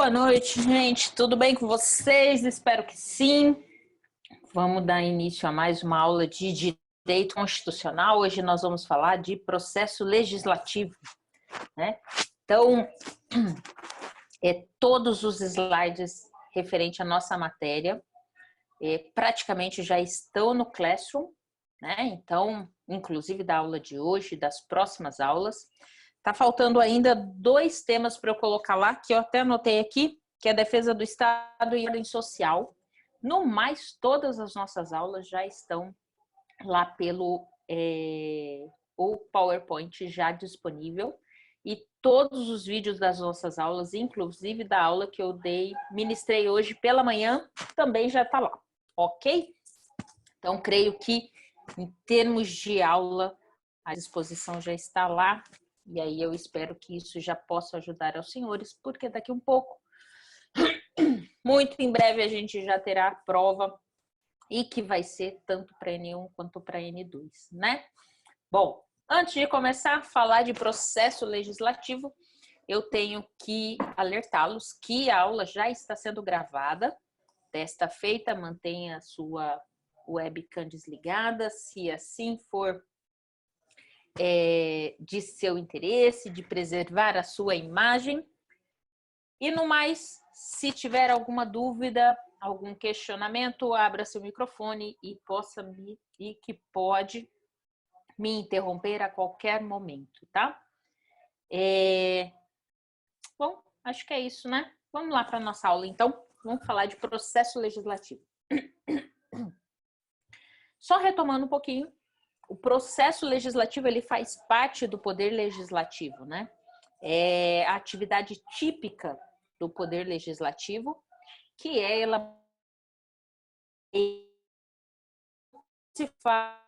Boa noite, gente. Tudo bem com vocês? Espero que sim. Vamos dar início a mais uma aula de Direito Constitucional. Hoje nós vamos falar de processo legislativo, né? Então, todos os slides referentes à nossa matéria praticamente já estão no Classroom, né? Então, inclusive da aula de hoje, das próximas aulas. Tá faltando ainda 2 temas para eu colocar lá, que eu até anotei aqui, que é a defesa do Estado e ordem social. No mais, todas as nossas aulas já estão lá pelo o PowerPoint já disponível. E todos os vídeos das nossas aulas, inclusive da aula que eu ministrei hoje pela manhã, também já está lá, ok? Então, creio que em termos de aula, a disposição já está lá. E aí eu espero que isso já possa ajudar aos senhores, porque daqui um pouco, muito em breve, a gente já terá a prova e que vai ser tanto para N1 quanto para N2, né? Bom, antes de começar a falar de processo legislativo, eu tenho que alertá-los que a aula já está sendo gravada. Desta feita, mantenha a sua webcam desligada, se assim for de seu interesse, de preservar a sua imagem. E no mais, se tiver alguma dúvida, algum questionamento, abra seu microfone e pode me interromper a qualquer momento, tá? Bom, acho que é isso, né? Vamos lá para a nossa aula, então. Vamos falar de processo legislativo. Só retomando um pouquinho, o processo legislativo ele faz parte do poder legislativo, né? É a atividade típica do poder legislativo, que é ela se faz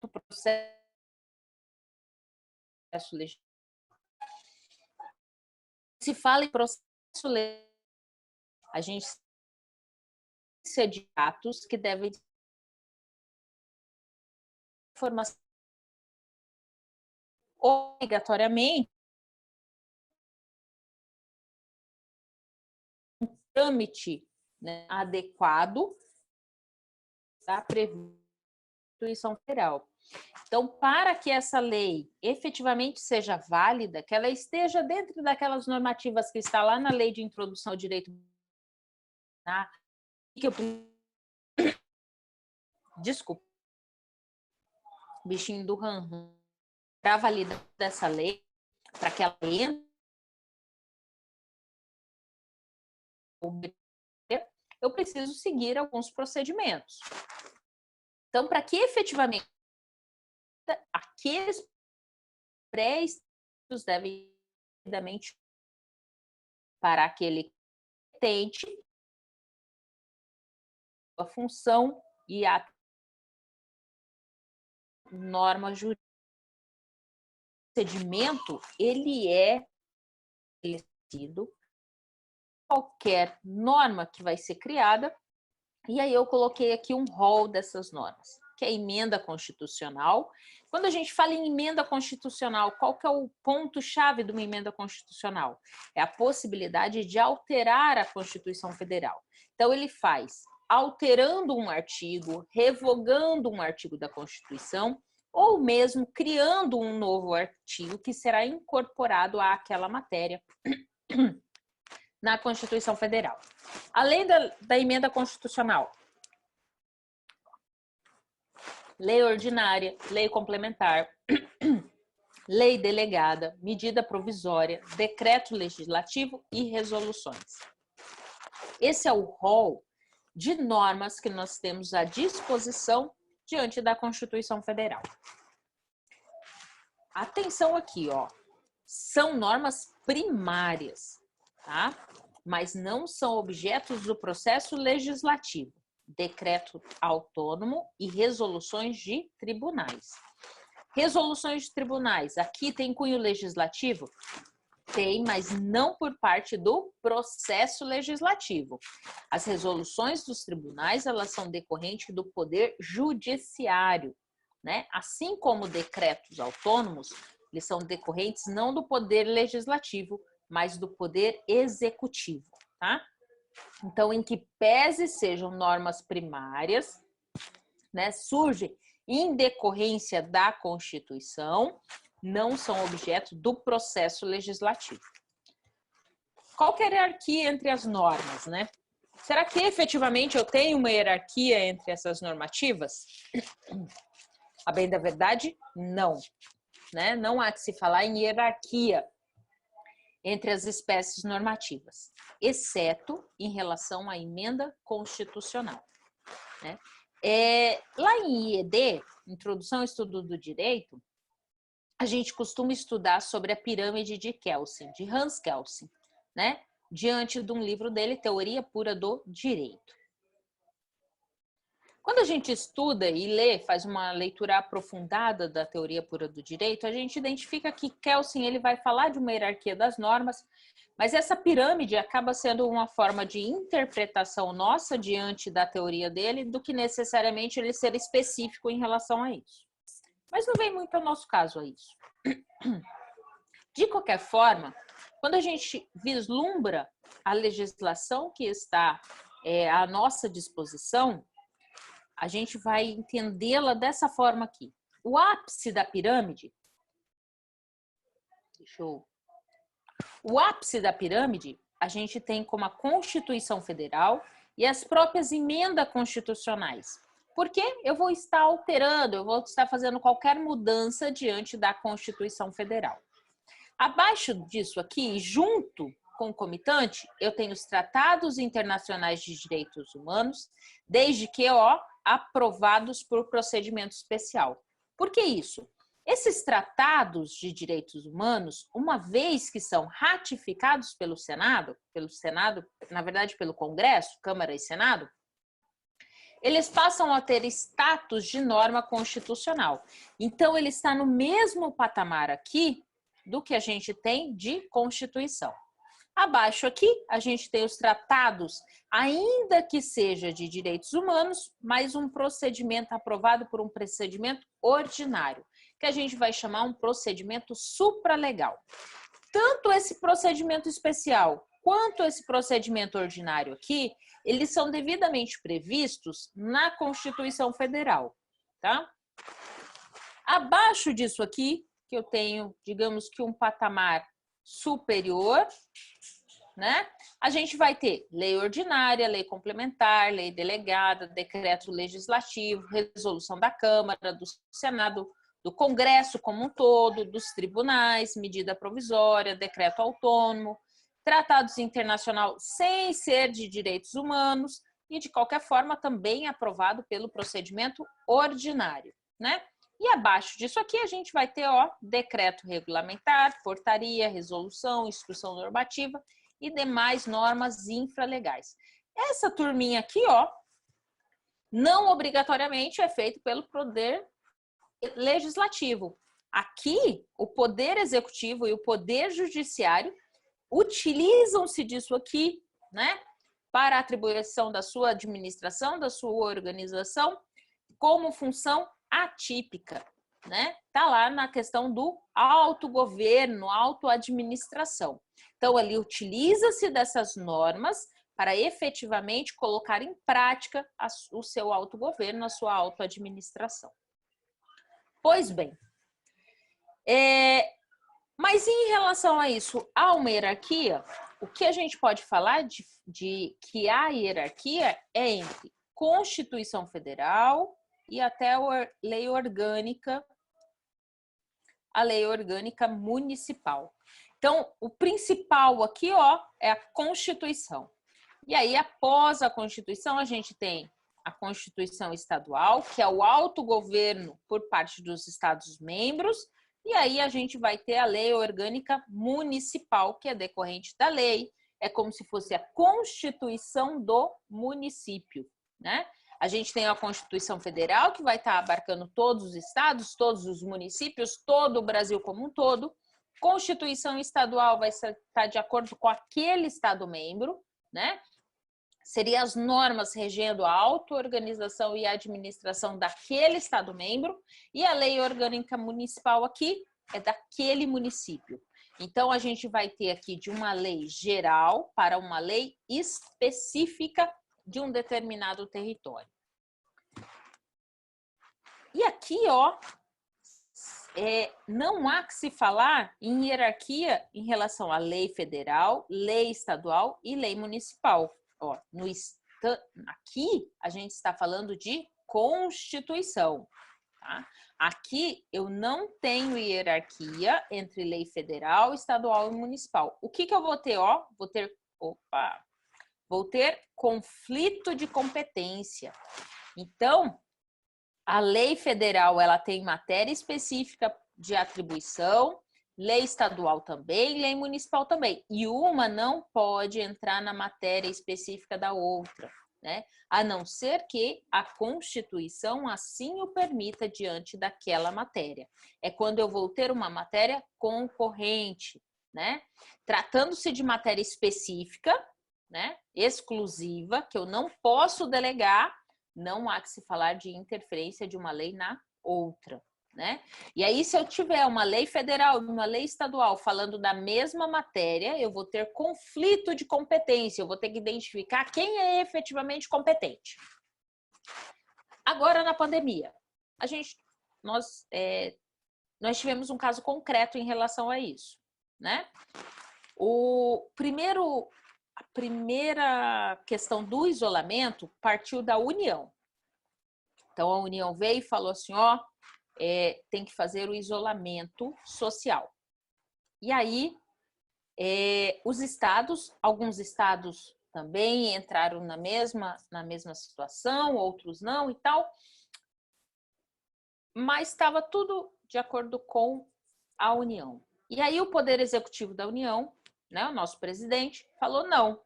o processo legislativo. Se fala em processo legislativo, a gente ser de atos que devem informação obrigatoriamente um trâmite, né, adequado da Constituição Federal. Então, para que essa lei efetivamente seja válida, que ela esteja dentro daquelas normativas que está lá na Lei de Introdução ao Direito, que eu desculpa, bichinho do ram, para validar dessa lei, para que ela entre, eu preciso seguir alguns procedimentos. Então, para que efetivamente aqueles pré-requisitos devem devidamente para aquele competente a função e a norma jurídica. O procedimento, ele é estabelecido qualquer norma que vai ser criada, e aí eu coloquei aqui um rol dessas normas, que é a emenda constitucional. Quando a gente fala em emenda constitucional, qual que é o ponto-chave de uma emenda constitucional? É a possibilidade de alterar a Constituição Federal. Então, ele faz alterando um artigo, revogando um artigo da Constituição, ou mesmo criando um novo artigo que será incorporado àquela matéria na Constituição Federal. Além da emenda constitucional, lei ordinária, lei complementar, lei delegada, medida provisória, decreto legislativo e resoluções. Esse é o rol de normas que nós temos à disposição diante da Constituição Federal. Atenção aqui, ó. São normas primárias, tá? Mas não são objetos do processo legislativo, decreto autônomo e resoluções de tribunais. Resoluções de tribunais, aqui tem cunho legislativo? Tem, mas não por parte do processo legislativo. As resoluções dos tribunais, elas são decorrentes do poder judiciário, né? Assim como decretos autônomos Eles são decorrentes não do poder legislativo, mas do poder executivo, tá? Então, em que pese sejam normas primárias, né, surgem em decorrência da Constituição, não são objeto do processo legislativo. Qual que é a hierarquia entre as normas, né? Será que efetivamente eu tenho uma hierarquia entre essas normativas? A bem da verdade, não. Né? Não há que se falar em hierarquia entre as espécies normativas, exceto em relação à emenda constitucional. Né? Lá em IED, Introdução ao Estudo do Direito, a gente costuma estudar sobre a pirâmide de Kelsen, de Hans Kelsen, né? Diante de um livro dele, Teoria Pura do Direito. Quando a gente estuda e lê, faz uma leitura aprofundada da Teoria Pura do Direito, a gente identifica que Kelsen ele vai falar de uma hierarquia das normas, mas essa pirâmide acaba sendo uma forma de interpretação nossa diante da teoria dele, do que necessariamente ele ser específico em relação a isso. Mas não vem muito ao nosso caso a isso. De qualquer forma, quando a gente vislumbra a legislação que está à nossa disposição, a gente vai entendê-la dessa forma aqui. O ápice da pirâmide, o ápice da pirâmide, a gente tem como a Constituição Federal e as próprias emendas constitucionais. Porque eu vou estar alterando, eu vou estar fazendo qualquer mudança diante da Constituição Federal. Abaixo disso aqui, junto, concomitante, eu tenho os tratados internacionais de direitos humanos, desde que, aprovados por procedimento especial. Por que isso? Esses tratados de direitos humanos, uma vez que são ratificados pelo Senado, na verdade pelo Congresso, Câmara e Senado, eles passam a ter status de norma constitucional. Então, ele está no mesmo patamar aqui do que a gente tem de Constituição. Abaixo aqui, a gente tem os tratados, ainda que seja de direitos humanos, mas um procedimento aprovado por um procedimento ordinário, que a gente vai chamar um procedimento supralegal. Tanto esse procedimento especial quanto esse procedimento ordinário aqui, eles são devidamente previstos na Constituição Federal, tá? Abaixo disso aqui, que eu tenho, digamos que um patamar superior, né? A gente vai ter lei ordinária, lei complementar, lei delegada, decreto legislativo, resolução da Câmara, do Senado, do Congresso como um todo, dos tribunais, medida provisória, decreto autônomo, tratados internacionais sem ser de direitos humanos e, de qualquer forma, também aprovado pelo procedimento ordinário, né? E abaixo disso aqui a gente vai ter, decreto regulamentar, portaria, resolução, instrução normativa e demais normas infralegais. Essa turminha aqui, não obrigatoriamente é feito pelo poder legislativo. Aqui, o poder executivo e o poder judiciário utilizam-se disso aqui, né, para a atribuição da sua administração, da sua organização, como função atípica, né? Tá lá na questão do autogoverno, autoadministração. Então, ali utiliza-se dessas normas para efetivamente colocar em prática o seu autogoverno, a sua autoadministração. Pois bem, mas em relação a isso, há uma hierarquia? O que a gente pode falar de que a hierarquia é entre Constituição Federal e até a lei orgânica municipal. Então, o principal aqui, é a Constituição. E aí, após a Constituição, a gente tem a Constituição Estadual, que é o autogoverno por parte dos Estados-membros, e aí a gente vai ter a Lei Orgânica Municipal, que é decorrente da lei, é como se fosse a Constituição do município, né? A gente tem a Constituição Federal, que vai estar abarcando todos os estados, todos os municípios, todo o Brasil como um todo. Constituição Estadual vai estar de acordo com aquele estado-membro, né? Seriam as normas regendo a auto-organização e a administração daquele estado-membro. E a Lei Orgânica Municipal aqui é daquele município. Então, a gente vai ter aqui de uma lei geral para uma lei específica de um determinado território. E aqui, ó, não há que se falar em hierarquia em relação à lei federal, lei estadual e lei municipal. Ó, aqui, a gente está falando de Constituição. Tá? Aqui eu não tenho hierarquia entre lei federal, estadual e municipal. O que eu vou ter? Ó, vou ter conflito de competência. Então, a lei federal ela tem matéria específica de atribuição, lei estadual também, lei municipal também. E uma não pode entrar na matéria específica da outra, né? A não ser que a Constituição assim o permita diante daquela matéria. É quando eu vou ter uma matéria concorrente, né? Tratando-se de matéria específica, né? Exclusiva, que eu não posso delegar, não há que se falar de interferência de uma lei na outra, né? E aí, se eu tiver uma lei federal e uma lei estadual falando da mesma matéria, eu vou ter conflito de competência, eu vou ter que identificar quem é efetivamente competente. Agora, na pandemia, nós tivemos um caso concreto em relação a isso, né? A primeira questão do isolamento partiu da União. Então, a União veio e falou assim, ó, tem que fazer o isolamento social. E aí, os estados, alguns estados também entraram na mesma situação, outros não e tal, mas estava tudo de acordo com a União. E aí, o Poder Executivo da União, né, o nosso presidente, falou não,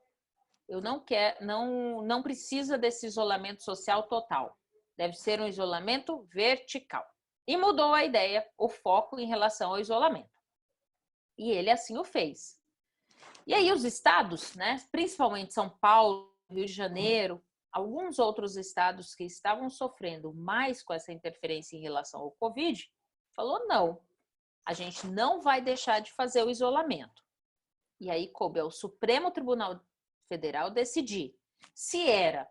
eu não quero, não precisa desse isolamento social total. Deve ser um isolamento vertical. E mudou a ideia, o foco em relação ao isolamento. E ele assim o fez. E aí os estados, né, principalmente São Paulo, Rio de Janeiro, alguns outros estados que estavam sofrendo mais com essa interferência em relação ao Covid, falou não, a gente não vai deixar de fazer o isolamento. E aí coube ao Supremo Tribunal Federal decidir se era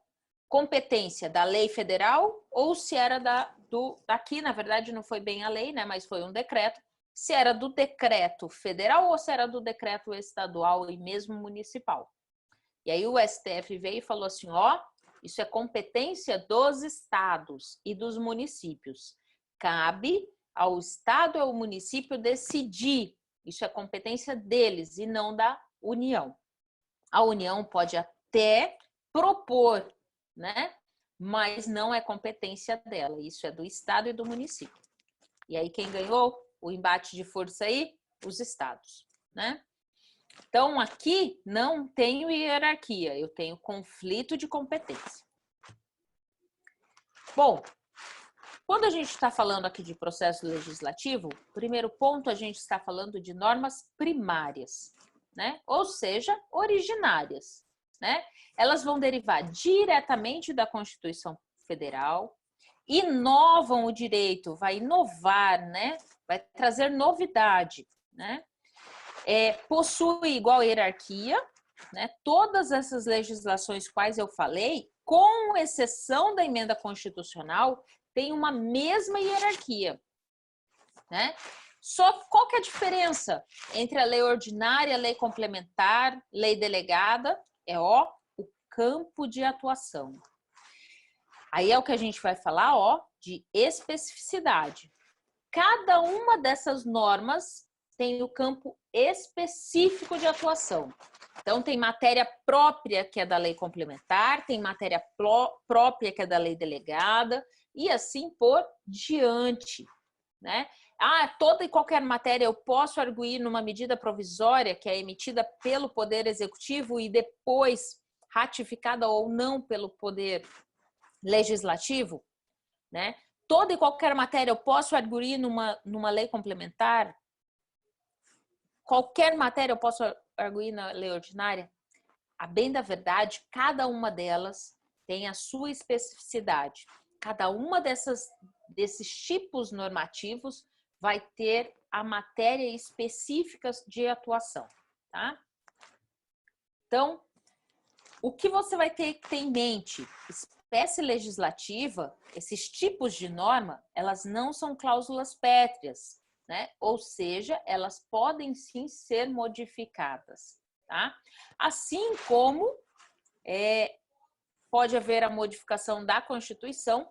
competência da lei federal ou se era daqui, na verdade não foi bem a lei, né, mas foi um decreto, se era do decreto federal ou se era do decreto estadual e mesmo municipal. E aí o STF veio e falou assim, ó, isso é competência dos estados e dos municípios. Cabe ao estado e ao município decidir, isso é competência deles e não da União. A União pode até propor, né? Mas não é competência dela, isso é do estado e do município. E aí quem ganhou o embate de força aí? Os estados, né? Então aqui não tenho hierarquia, eu tenho conflito de competência. Bom, quando a gente está falando aqui de processo legislativo, primeiro ponto, a gente está falando de normas primárias, né? Ou seja, originárias, né? Elas vão derivar diretamente da Constituição Federal, inovam o direito, vai inovar, né? Vai trazer novidade, né? Possui igual hierarquia, né? Todas essas legislações quais eu falei, com exceção da emenda constitucional, tem uma mesma hierarquia, né? Só qual que é a diferença entre a lei ordinária, a lei complementar, lei delegada? O campo de atuação. Aí é o que a gente vai falar, de especificidade. Cada uma dessas normas tem o campo específico de atuação. Então, tem matéria própria que é da lei complementar, tem matéria própria que é da lei delegada, e assim por diante, né? Toda e qualquer matéria eu posso arguir numa medida provisória que é emitida pelo Poder Executivo e depois ratificada ou não pelo Poder Legislativo, né? Toda e qualquer matéria eu posso arguir numa lei complementar? Qualquer matéria eu posso arguir na lei ordinária? A bem da verdade, cada uma delas tem a sua especificidade. Cada uma desses tipos normativos vai ter a matéria específica de atuação, tá? Então, o que você vai ter que ter em mente? Espécie legislativa, esses tipos de norma, elas não são cláusulas pétreas, né? Ou seja, elas podem sim ser modificadas, tá? Assim como pode haver a modificação da Constituição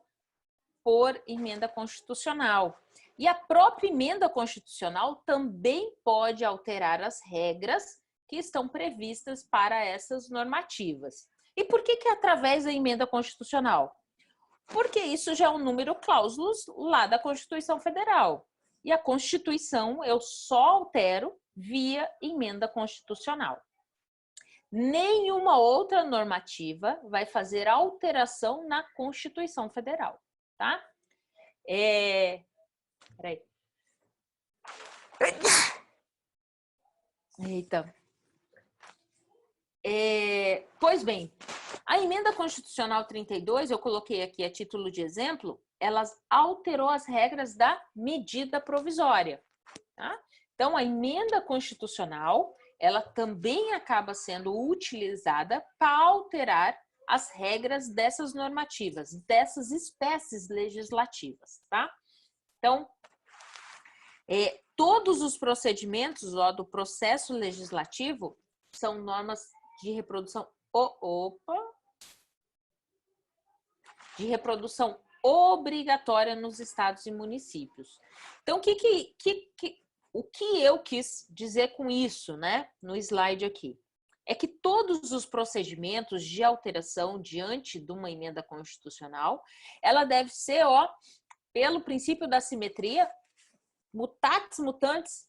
por emenda constitucional. E a própria emenda constitucional também pode alterar as regras que estão previstas para essas normativas. E por que através da emenda constitucional? Porque isso já é um número clausus lá da Constituição Federal. E a Constituição eu só altero via emenda constitucional. Nenhuma outra normativa vai fazer alteração na Constituição Federal, tá? Peraí. Eita. Pois bem, a emenda constitucional 32, eu coloquei aqui a título de exemplo, ela alterou as regras da medida provisória, tá? Então, a emenda constitucional, ela também acaba sendo utilizada para alterar as regras dessas normativas, dessas espécies legislativas, tá? Então, todos os procedimentos do processo legislativo são normas de reprodução de reprodução obrigatória nos estados e municípios. Então, o que eu quis dizer com isso, né, no slide aqui? É que todos os procedimentos de alteração diante de uma emenda constitucional, ela deve ser, pelo princípio da simetria, mutatis mutandis,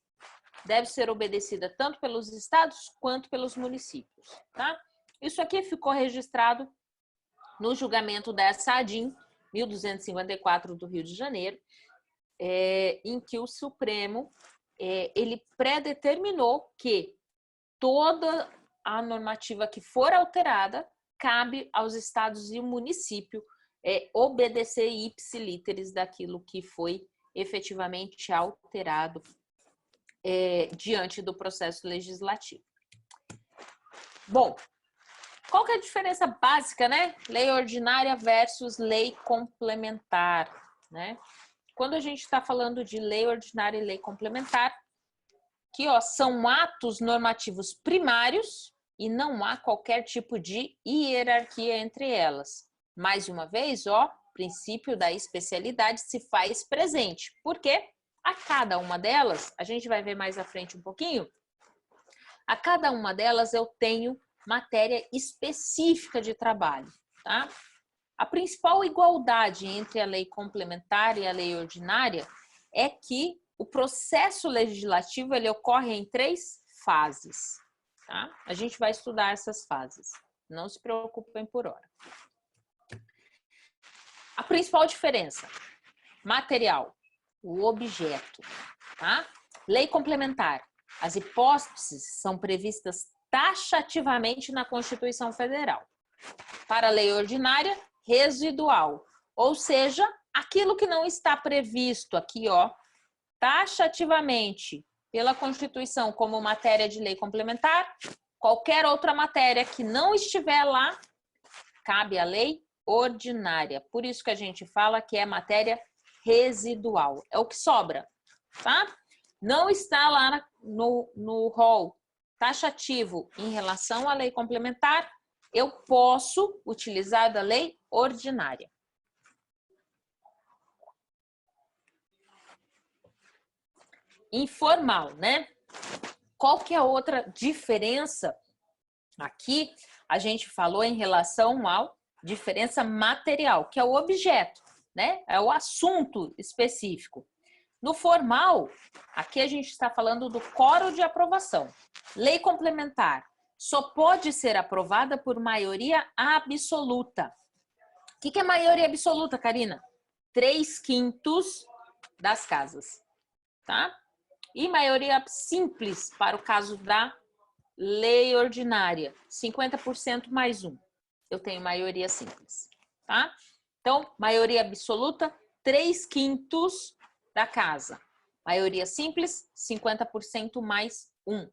deve ser obedecida tanto pelos estados quanto pelos municípios, tá? Isso aqui ficou registrado no julgamento da SADIM 1254 do Rio de Janeiro, em que o Supremo ele predeterminou que toda a normativa que for alterada cabe aos estados e o município obedecer ipsi literis daquilo que foi efetivamente alterado diante do processo legislativo. Bom, qual que é a diferença básica, né? Lei ordinária versus lei complementar, né? Quando a gente está falando de lei ordinária e lei complementar, que são atos normativos primários e não há qualquer tipo de hierarquia entre elas. Mais uma vez, o princípio da especialidade se faz presente. Por quê? A cada uma delas, a gente vai ver mais à frente um pouquinho, a cada uma delas eu tenho matéria específica de trabalho, tá? A principal igualdade entre a lei complementar e a lei ordinária é que o processo legislativo ele ocorre em 3 fases, tá? A gente vai estudar essas fases, não se preocupem por hora. A principal diferença, material, o objeto, tá? Lei complementar, as hipóteses são previstas taxativamente na Constituição Federal. Para a lei ordinária, residual, ou seja, aquilo que não está previsto aqui, taxativamente pela Constituição como matéria de lei complementar, qualquer outra matéria que não estiver lá, cabe à lei ordinária. Por isso que a gente fala que é matéria residual, é o que sobra, tá? Não está lá no rol taxativo em relação à lei complementar, eu posso utilizar da lei ordinária. Informal, né? Qual que é a outra diferença? Aqui a gente falou em relação à diferença material, que é o objeto, né? É o assunto específico. No formal, aqui a gente está falando do quórum de aprovação. Lei complementar só pode ser aprovada por maioria absoluta. O que é maioria absoluta, Karina? 3/5 das casas, tá? E maioria simples para o caso da lei ordinária, 50% mais 1. Eu tenho maioria simples, tá? Então, maioria absoluta, 3/5 da casa. Maioria simples, 50% mais 1.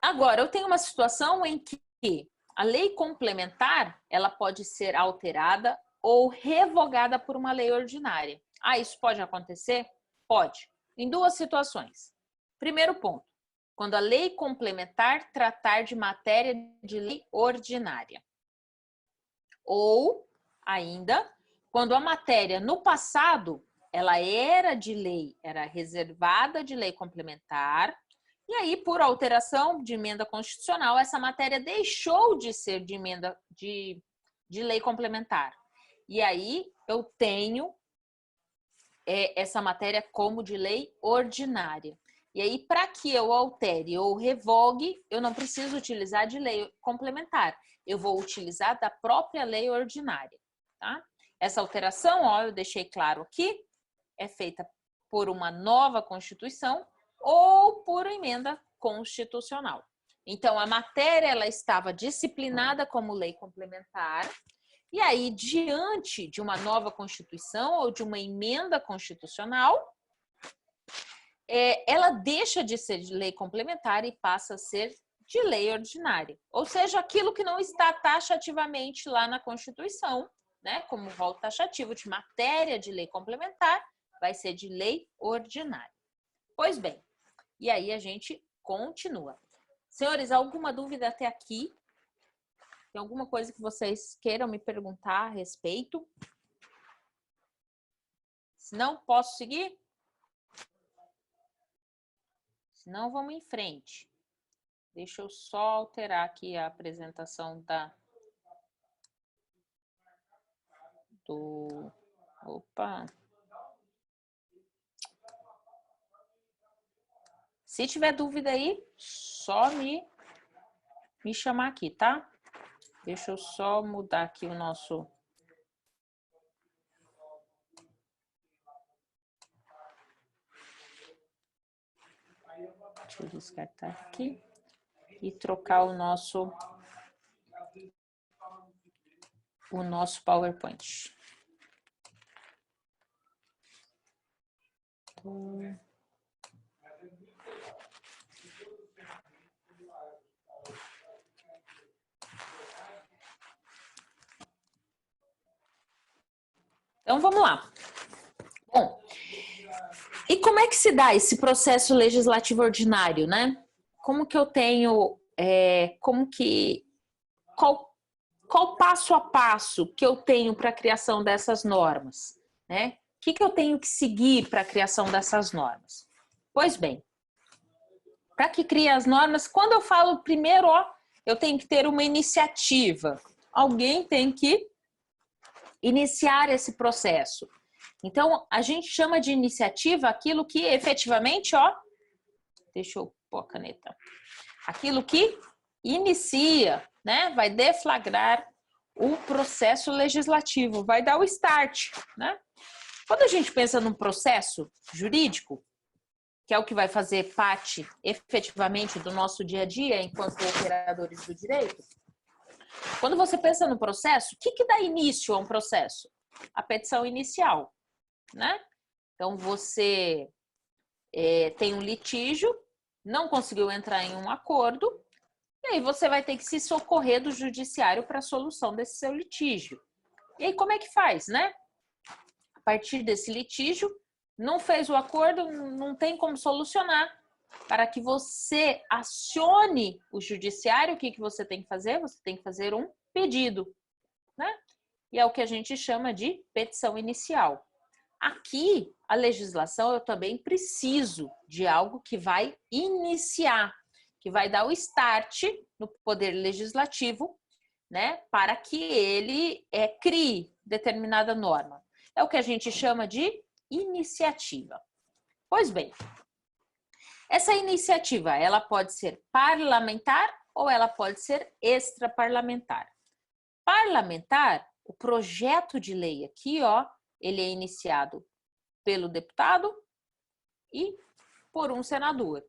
Agora, eu tenho uma situação em que a lei complementar, ela pode ser alterada ou revogada por uma lei ordinária. Ah, isso pode acontecer? Pode. Em duas situações. Primeiro ponto, quando a lei complementar tratar de matéria de lei ordinária. Ou, ainda, quando a matéria no passado, ela era de lei, era reservada de lei complementar, e aí, por alteração de emenda constitucional, essa matéria deixou de ser de emenda de lei complementar. E aí, eu tenho essa matéria como de lei ordinária. E aí, para que eu altere ou revogue, eu não preciso utilizar de lei complementar. Eu vou utilizar da própria lei ordinária, tá? Essa alteração, ó, eu deixei claro aqui, é feita por uma nova Constituição ou por emenda constitucional. Então, a matéria ela estava disciplinada como lei complementar, e aí, diante de uma nova Constituição ou de uma emenda constitucional, ela deixa de ser de lei complementar e passa a ser de lei ordinária. Ou seja, aquilo que não está taxativamente lá na Constituição, né, como rol taxativo de matéria de lei complementar, vai ser de lei ordinária. Pois bem, e aí a gente continua. Senhores, alguma dúvida até aqui? Tem alguma coisa que vocês queiram me perguntar a respeito? Se não, posso seguir? Se não, vamos em frente. Deixa eu só alterar aqui a apresentação Opa! Se tiver dúvida aí, só me chamar aqui, tá? Deixa eu só mudar aqui o nosso... Deixa eu descartar aqui e trocar o nosso PowerPoint. Então, vamos lá. Bom, e como é que se dá esse processo legislativo ordinário, né? Como que eu tenho, qual passo a passo que eu tenho para a criação dessas normas, né? O que eu tenho que seguir para a criação dessas normas? Pois bem, para que crie as normas, quando eu falo primeiro, ó, eu tenho que ter uma iniciativa. Alguém tem que iniciar esse processo. Então, a gente chama de iniciativa aquilo que efetivamente, ó, deixa eu pôr a caneta, aquilo que inicia, né, vai deflagrar o processo legislativo, vai dar o start, né? Quando a gente pensa num processo jurídico, que é o que vai fazer parte efetivamente do nosso dia a dia enquanto operadores do direito, quando você pensa no processo, o que dá início a um processo? A petição inicial, né? Então, você tem um litígio, não conseguiu entrar em um acordo, e aí você vai ter que se socorrer do judiciário para a solução desse seu litígio. E aí, como é que faz, né? A partir desse litígio, não fez o acordo, não tem como solucionar. Para que você acione o judiciário, o que você tem que fazer? Você tem que fazer um pedido, né? E é o que a gente chama de petição inicial. Aqui, a legislação, eu também preciso de algo que vai iniciar, que vai dar o start no poder legislativo, né? Para que ele crie determinada norma. É o que a gente chama de iniciativa. Pois bem, essa iniciativa, ela pode ser parlamentar ou ela pode ser extraparlamentar. Parlamentar, o projeto de lei aqui, ó, ele é iniciado pelo deputado e por um senador.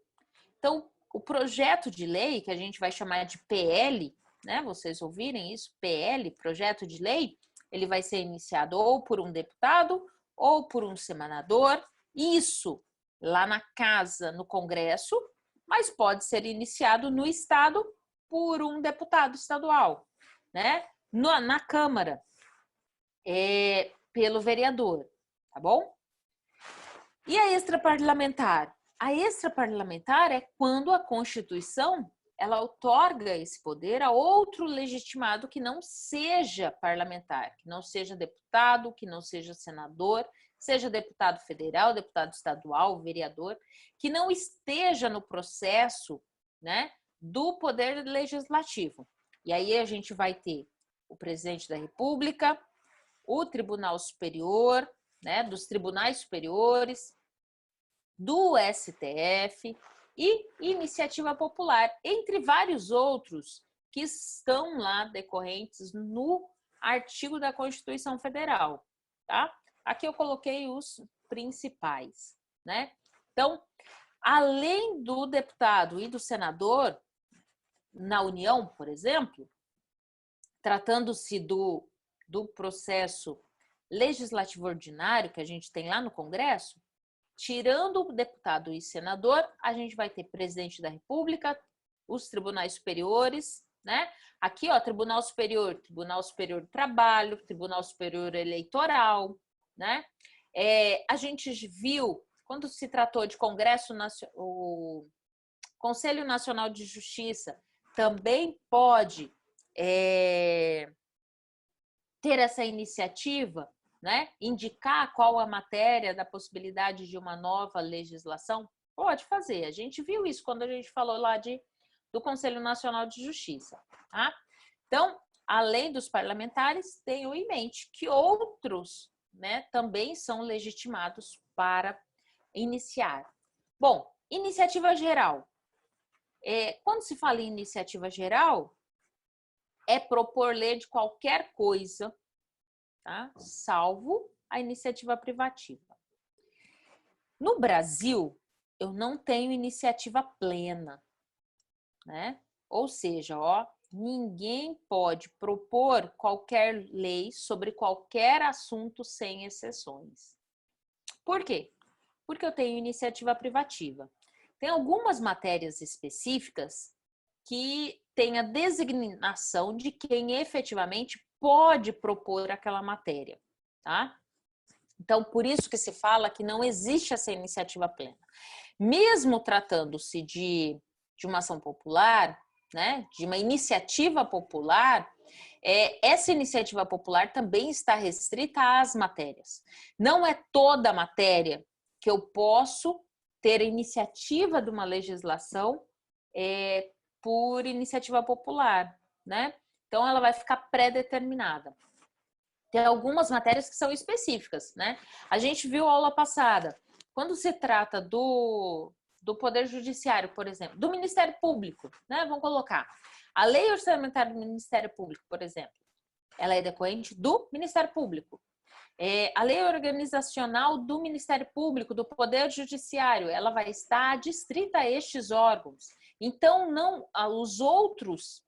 Então, o projeto de lei, que a gente vai chamar de PL, né? Vocês ouvirem isso, PL, projeto de lei, ele vai ser iniciado ou por um deputado ou por um senador, isso lá na casa, no Congresso, mas pode ser iniciado no Estado por um deputado estadual, né? Na Câmara, pelo vereador, tá bom? E a extraparlamentar? A extraparlamentar é quando a Constituição ela outorga esse poder a outro legitimado que não seja parlamentar, que não seja deputado, que não seja senador, seja deputado federal, deputado estadual, vereador, que não esteja no processo, né, do poder legislativo. E aí a gente vai ter o presidente da República, o Tribunal Superior, né, dos tribunais superiores, do STF e iniciativa popular, entre vários outros que estão lá decorrentes no artigo da Constituição Federal, tá? Aqui eu coloquei os principais, né? Então, além do deputado e do senador, na União, por exemplo, tratando-se do processo legislativo ordinário que a gente tem lá no Congresso, tirando o deputado e senador, a gente vai ter presidente da República, os tribunais superiores, né? Aqui, ó, Tribunal Superior do Trabalho, Tribunal Superior Eleitoral, né? A gente viu, quando se tratou de o Conselho Nacional de Justiça também pode ter essa iniciativa, né? Indicar qual a matéria da possibilidade de uma nova legislação, pode fazer. A gente viu isso quando a gente falou lá do Conselho Nacional de Justiça. Tá? Então, além dos parlamentares, tenham em mente que outros, né, também são legitimados para iniciar. Bom, iniciativa geral. Quando se fala em iniciativa geral, é propor lei de qualquer coisa, tá? Salvo a iniciativa privativa. No Brasil, eu não tenho iniciativa plena, né? Ou seja, ó, ninguém pode propor qualquer lei sobre qualquer assunto sem exceções. Por quê? Porque eu tenho iniciativa privativa. Tem algumas matérias específicas que tem a designação de quem efetivamente pode propor aquela matéria, tá? Então, por isso que se fala que não existe essa iniciativa plena. Mesmo tratando-se de uma ação popular, né, de uma iniciativa popular, essa iniciativa popular também está restrita às matérias. Não é toda matéria que eu posso ter a iniciativa de uma legislação por iniciativa popular, né? Então, ela vai ficar pré-determinada. Tem algumas matérias que são específicas, né? A gente viu a aula passada, quando se trata do Poder Judiciário, por exemplo, do Ministério Público, né? Vamos colocar. A Lei Orçamentária do Ministério Público, por exemplo, ela é decorrente do Ministério Público. A Lei Organizacional do Ministério Público, do Poder Judiciário, ela vai estar adstrita a estes órgãos. Então, não os outros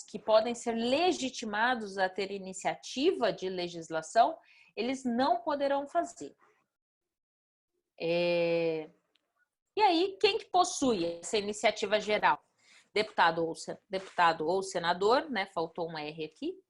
que podem ser legitimados a ter iniciativa de legislação, eles não poderão fazer. E aí, quem que possui essa iniciativa geral? Deputado ou senador, né? Faltou um R aqui.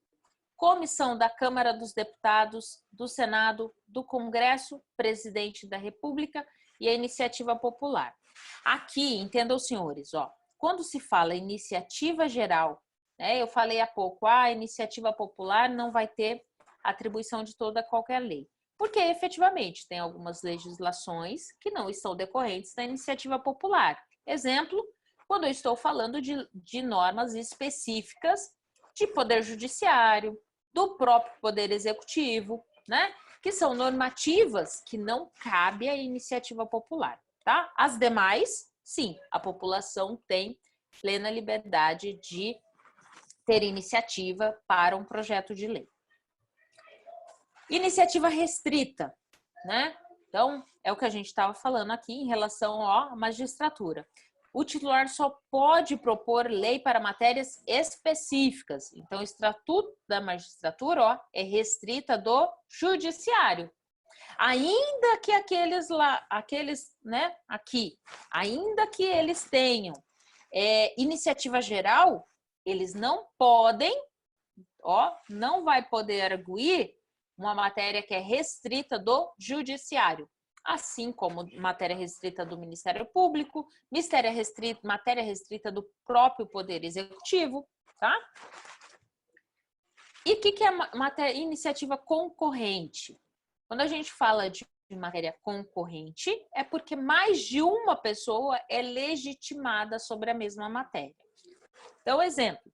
Comissão da Câmara dos Deputados, do Senado, do Congresso, Presidente da República e a iniciativa popular. Aqui, entendam, senhores, ó, quando se fala iniciativa geral, né, eu falei há pouco, a iniciativa popular não vai ter atribuição de toda qualquer lei. Porque, efetivamente, tem algumas legislações que não estão decorrentes da iniciativa popular. Exemplo, quando eu estou falando de normas específicas de poder judiciário, do próprio poder executivo, né? Que são normativas que não cabe à iniciativa popular, tá? As demais, sim, a população tem plena liberdade de ter iniciativa para um projeto de lei. Iniciativa restrita, né? Então, é o que a gente estava falando aqui em relação à magistratura. o titular só pode propor lei para matérias específicas. Então, o Estatuto da Magistratura, ó, é restrita do Judiciário. Ainda que ainda que eles tenham iniciativa geral, eles não podem, não vai poder arguir uma matéria que é restrita do Judiciário. Assim como matéria restrita do Ministério Público, matéria restrita do próprio Poder Executivo, tá? E o que é iniciativa concorrente? Quando a gente fala de matéria concorrente, é porque mais de uma pessoa é legitimada sobre a mesma matéria. Então, exemplo,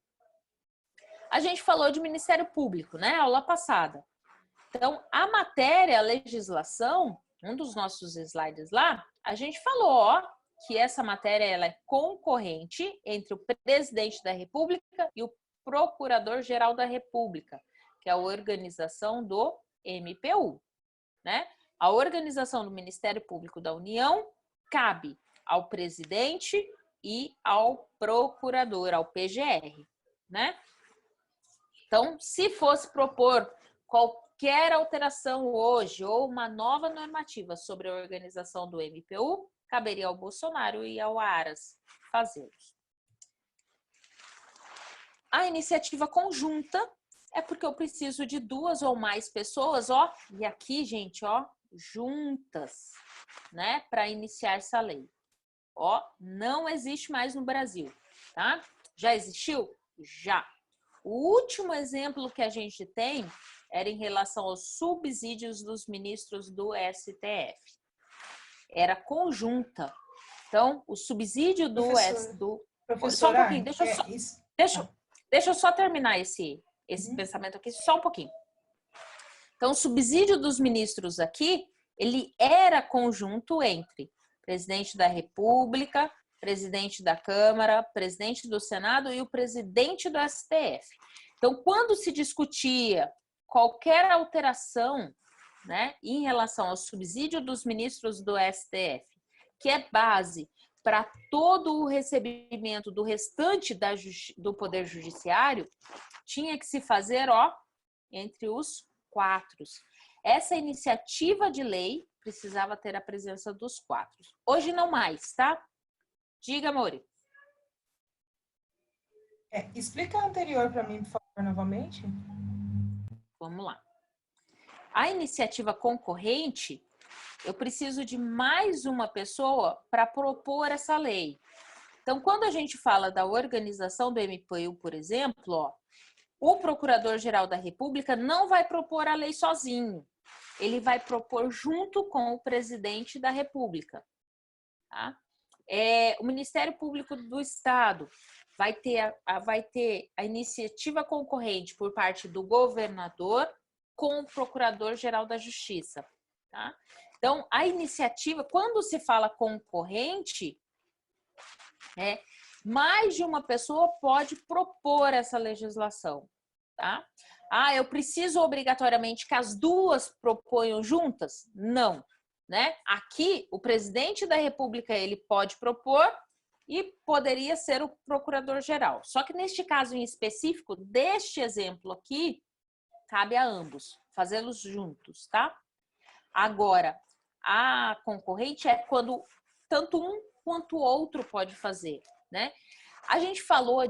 a gente falou de Ministério Público, né? Aula passada. Então, a matéria, a legislação, um dos nossos slides lá, a gente falou que essa matéria ela é concorrente entre o presidente da República e o Procurador-Geral da República, que é a organização do MPU, né? A organização do Ministério Público da União cabe ao presidente e ao procurador, ao PGR, né? Então, se fosse propor qualquer alteração hoje ou uma nova normativa sobre a organização do MPU, caberia ao Bolsonaro e ao Aras fazê-los. A iniciativa conjunta é porque eu preciso de 2 ou mais pessoas, e aqui, gente, juntas, né, para iniciar essa lei. Não existe mais no Brasil, tá? Já existiu? Já. O último exemplo que a gente tem era em relação aos subsídios dos ministros do STF. Era conjunta. Então, o subsídio do... Só um pouquinho, deixa eu só terminar esse pensamento aqui, só um pouquinho. Então, o subsídio dos ministros aqui, ele era conjunto entre presidente da República, presidente da Câmara, presidente do Senado e o presidente do STF. Então, quando se discutia qualquer alteração, né, em relação ao subsídio dos ministros do STF, que é base para todo o recebimento do restante do Poder Judiciário, tinha que se fazer, entre os 4. Essa iniciativa de lei precisava ter a presença dos 4. Hoje não mais, tá? Diga, Mori. Explica a anterior para mim, por favor, novamente. Vamos lá. A iniciativa concorrente, eu preciso de mais uma pessoa para propor essa lei. Então, quando a gente fala da organização do MPU, por exemplo, o Procurador-Geral da República não vai propor a lei sozinho. Ele vai propor junto com o presidente da República. Tá? O Ministério Público do Estado vai ter a iniciativa concorrente por parte do governador com o Procurador-Geral da Justiça. Tá? Então, a iniciativa, quando se fala concorrente, mais de uma pessoa pode propor essa legislação. Tá? Eu preciso obrigatoriamente que as 2 proponham juntas? Não. Né? Aqui, o presidente da República ele pode propor e poderia ser o procurador-geral. Só que neste caso em específico, deste exemplo aqui, cabe a ambos fazê-los juntos, tá? Agora, a concorrente é quando tanto um quanto o outro pode fazer, né? A gente falou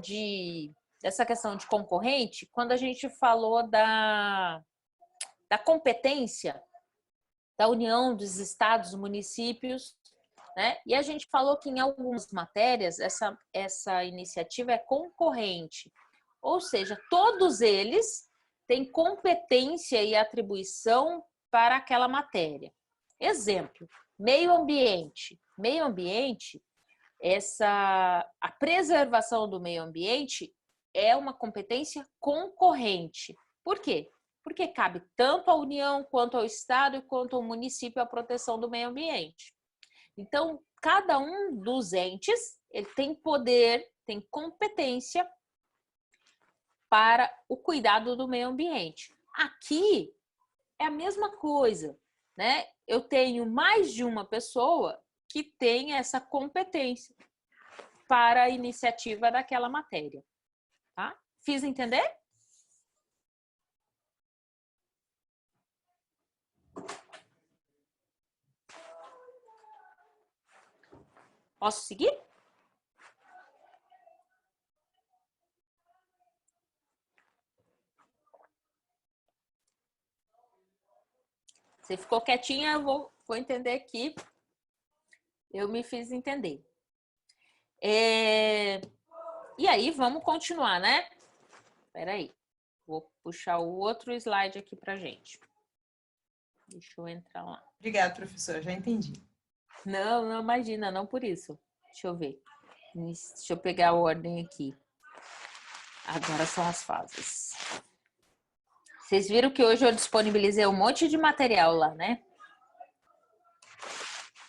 dessa questão de concorrente quando a gente falou da competência da União dos Estados, municípios, né? E a gente falou que em algumas matérias essa iniciativa é concorrente, ou seja, todos eles têm competência e atribuição para aquela matéria. Exemplo, meio ambiente. Meio ambiente, a preservação do meio ambiente é uma competência concorrente. Por quê? Porque cabe tanto à União, quanto ao Estado e quanto ao município a proteção do meio ambiente. Então, cada um dos entes ele tem poder, tem competência para o cuidado do meio ambiente. Aqui é a mesma coisa, né? Eu tenho mais de uma pessoa que tem essa competência. para a iniciativa daquela matéria, tá? Fiz entender? Posso seguir? Você ficou quietinha, eu vou entender que eu me fiz entender. E aí, vamos continuar, né? Espera aí. Vou puxar o outro slide aqui pra gente. Deixa eu entrar lá. Obrigada, professora, já entendi. Não, imagina, não por isso. Deixa eu ver. Deixa eu pegar a ordem aqui. Agora são as fases. Vocês viram que hoje eu disponibilizei um monte de material lá, né?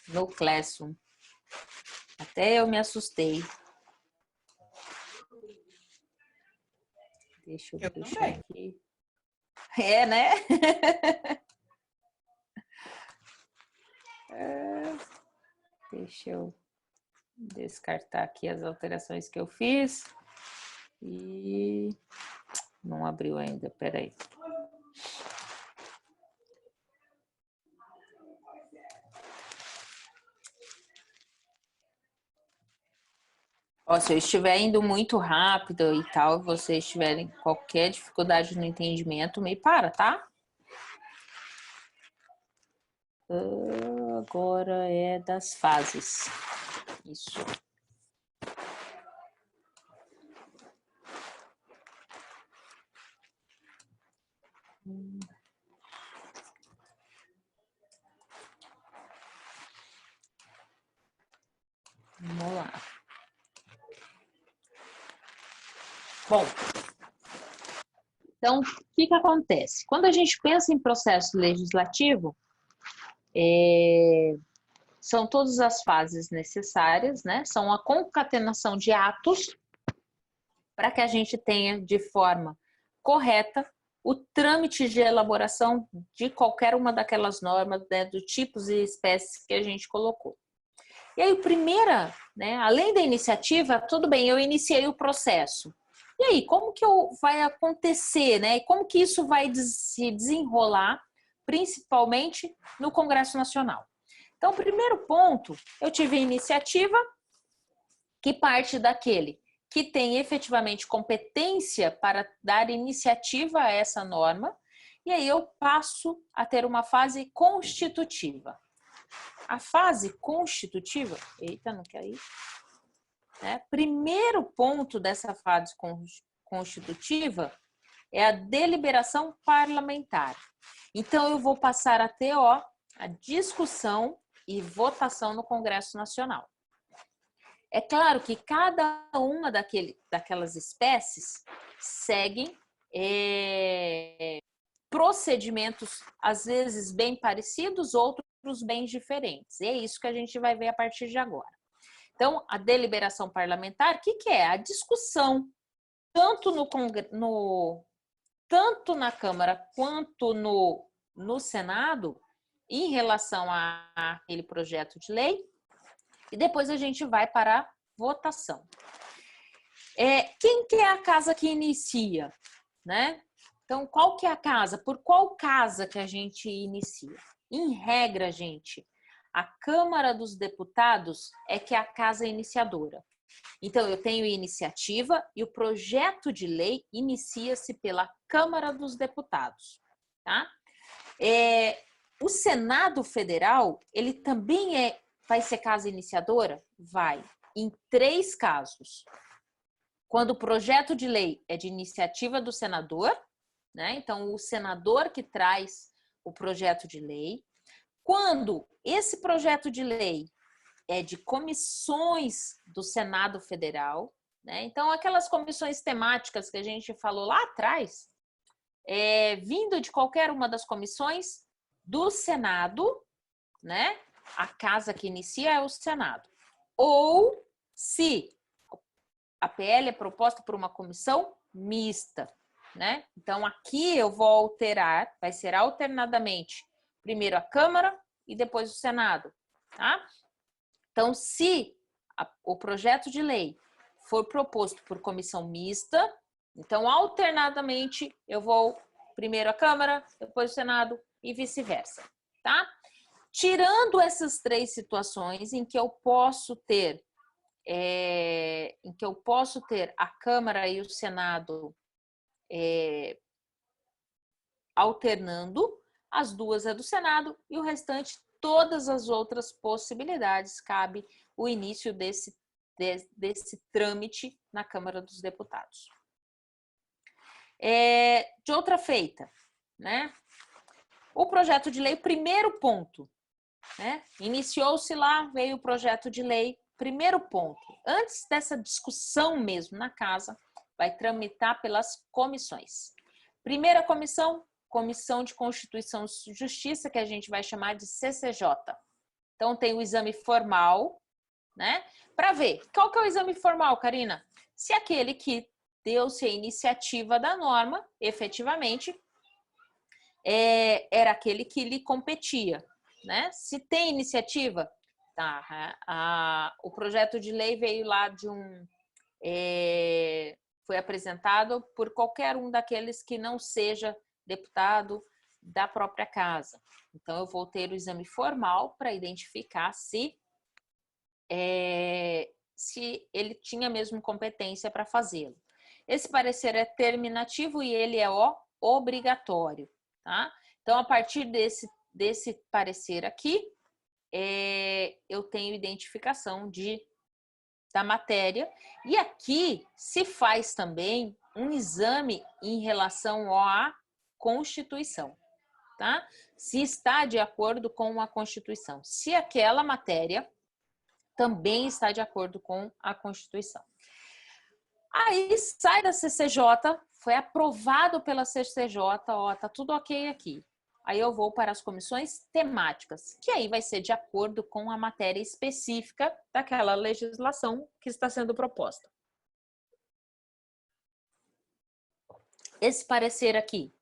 No Classroom. Até eu me assustei. Deixa eu puxar aqui. É, né? Deixa eu descartar aqui as alterações que eu fiz. E não abriu ainda, peraí. Ó, se eu estiver indo muito rápido e tal, vocês tiverem qualquer dificuldade no entendimento, me para, tá? Agora é das fases. Isso. Vamos lá. Bom, então, o que acontece? Quando a gente pensa em processo legislativo, são todas as fases necessárias, né? São a concatenação de atos para que a gente tenha de forma correta o trâmite de elaboração de qualquer uma daquelas normas, né, do tipos e espécies que a gente colocou. E aí, primeira, né, além da iniciativa, tudo bem, eu iniciei o processo. E aí, como que vai acontecer, né? E como que isso vai se desenrolar, principalmente no Congresso Nacional? Então, primeiro ponto, eu tive a iniciativa que parte daquele que tem efetivamente competência para dar iniciativa a essa norma, e aí eu passo a ter uma fase constitutiva. A fase constitutiva, eita, não quer ir, né? Primeiro ponto dessa fase constitutiva é a deliberação parlamentar. Então, eu vou passar a ter, a discussão e votação no Congresso Nacional. É claro que cada uma daquelas espécies seguem procedimentos, às vezes, bem parecidos, outros bem diferentes. E é isso que a gente vai ver a partir de agora. Então, a deliberação parlamentar, o que é? A discussão, tanto tanto na Câmara quanto no Senado, em relação àquele projeto de lei, e depois a gente vai para a votação. Quem que é a casa que inicia, né? Então, qual que é a casa? Por qual casa que a gente inicia? Em regra, gente, a Câmara dos Deputados é que é a casa iniciadora. Então, eu tenho iniciativa e o projeto de lei inicia-se pela Câmara dos Deputados, tá? O Senado Federal, ele também vai ser casa iniciadora? Vai, em 3 casos. Quando o projeto de lei é de iniciativa do senador, né? Então, o senador que traz o projeto de lei. Quando esse projeto de lei é de comissões do Senado Federal, né? Então, aquelas comissões temáticas que a gente falou lá atrás, vindo de qualquer uma das comissões do Senado, né? A casa que inicia é o Senado. Ou se a PL é proposta por uma comissão mista, né? Então, aqui eu vou alterar, vai ser alternadamente, primeiro a Câmara e depois o Senado, tá? Então, se o projeto de lei for proposto por comissão mista, então, alternadamente, eu vou primeiro à Câmara, depois ao Senado e vice-versa, tá? Tirando essas 3 situações em que eu posso ter a Câmara e o Senado alternando, as 2 é do Senado e o restante, todas as outras possibilidades, cabe o início desse trâmite na Câmara dos Deputados. De outra feita, né? O projeto de lei, primeiro ponto, né? Iniciou-se lá, veio o projeto de lei, primeiro ponto. Antes dessa discussão mesmo na casa, vai tramitar pelas comissões. Primeira comissão, Comissão de Constituição e Justiça, que a gente vai chamar de CCJ. Então, tem o exame formal, né? Para ver, qual que é o exame formal, Karina? Se aquele que deu-se a iniciativa da norma, efetivamente, era aquele que lhe competia, né? Se tem iniciativa, tá? O projeto de lei veio lá foi apresentado por qualquer um daqueles que não seja deputado da própria casa. Então, eu vou ter o exame formal para identificar se ele tinha mesmo competência para fazê-lo. Esse parecer é terminativo e ele é obrigatório, tá? Então, a partir desse parecer aqui, eu tenho identificação da matéria. E aqui se faz também um exame em relação à Constituição, tá? Se está de acordo com a Constituição. Se aquela matéria também está de acordo com a Constituição. Aí sai da CCJ, foi aprovado pela CCJ, tá tudo ok aqui. Aí eu vou para as comissões temáticas, que aí vai ser de acordo com a matéria específica daquela legislação que está sendo proposta. Esse parecer aqui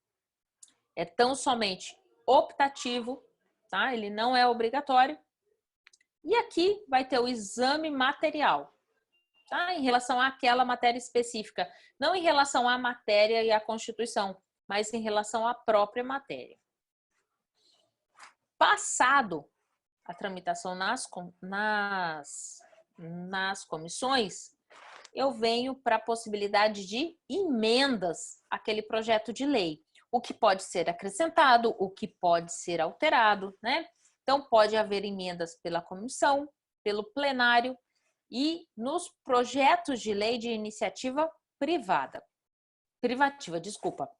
é tão somente optativo, tá? Ele não é obrigatório. E aqui vai ter o exame material, tá? Em relação àquela matéria específica, não em relação à matéria e à Constituição, mas em relação à própria matéria. Passado a tramitação nas comissões, eu venho para a possibilidade de emendas àquele projeto de lei. O que pode ser acrescentado, o que pode ser alterado, né? Então, pode haver emendas pela comissão, pelo plenário e nos projetos de lei de iniciativa privativa, desculpa.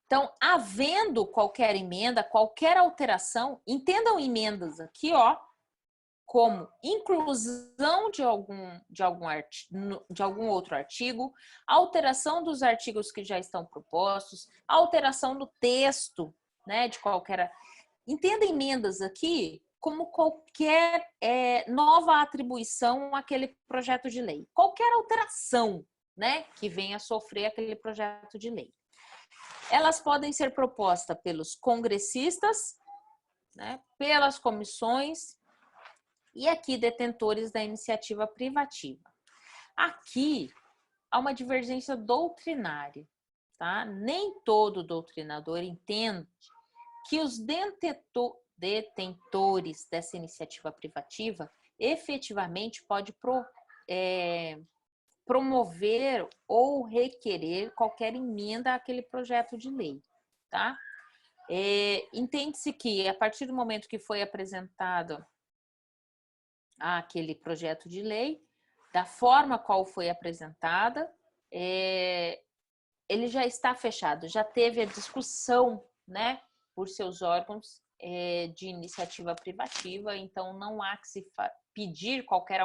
Então, havendo qualquer emenda, qualquer alteração, entendam emendas aqui, ó, como inclusão de algum outro artigo, alteração dos artigos que já estão propostos, alteração do texto, né, de qualquer... Entenda emendas aqui como qualquer nova atribuição àquele projeto de lei. Qualquer alteração, né, que venha a sofrer aquele projeto de lei. Elas podem ser propostas pelos congressistas, né, pelas comissões e aqui detentores da iniciativa privativa. Aqui há uma divergência doutrinária, tá? Nem todo doutrinador entende que os detentores dessa iniciativa privativa efetivamente pode promover ou requerer qualquer emenda àquele projeto de lei, tá? Entende-se que a partir do momento que foi apresentado aquele projeto de lei, da forma qual foi apresentada, ele já está fechado, já teve a discussão, né, por seus órgãos de iniciativa privativa, então não há que se pedir qualquer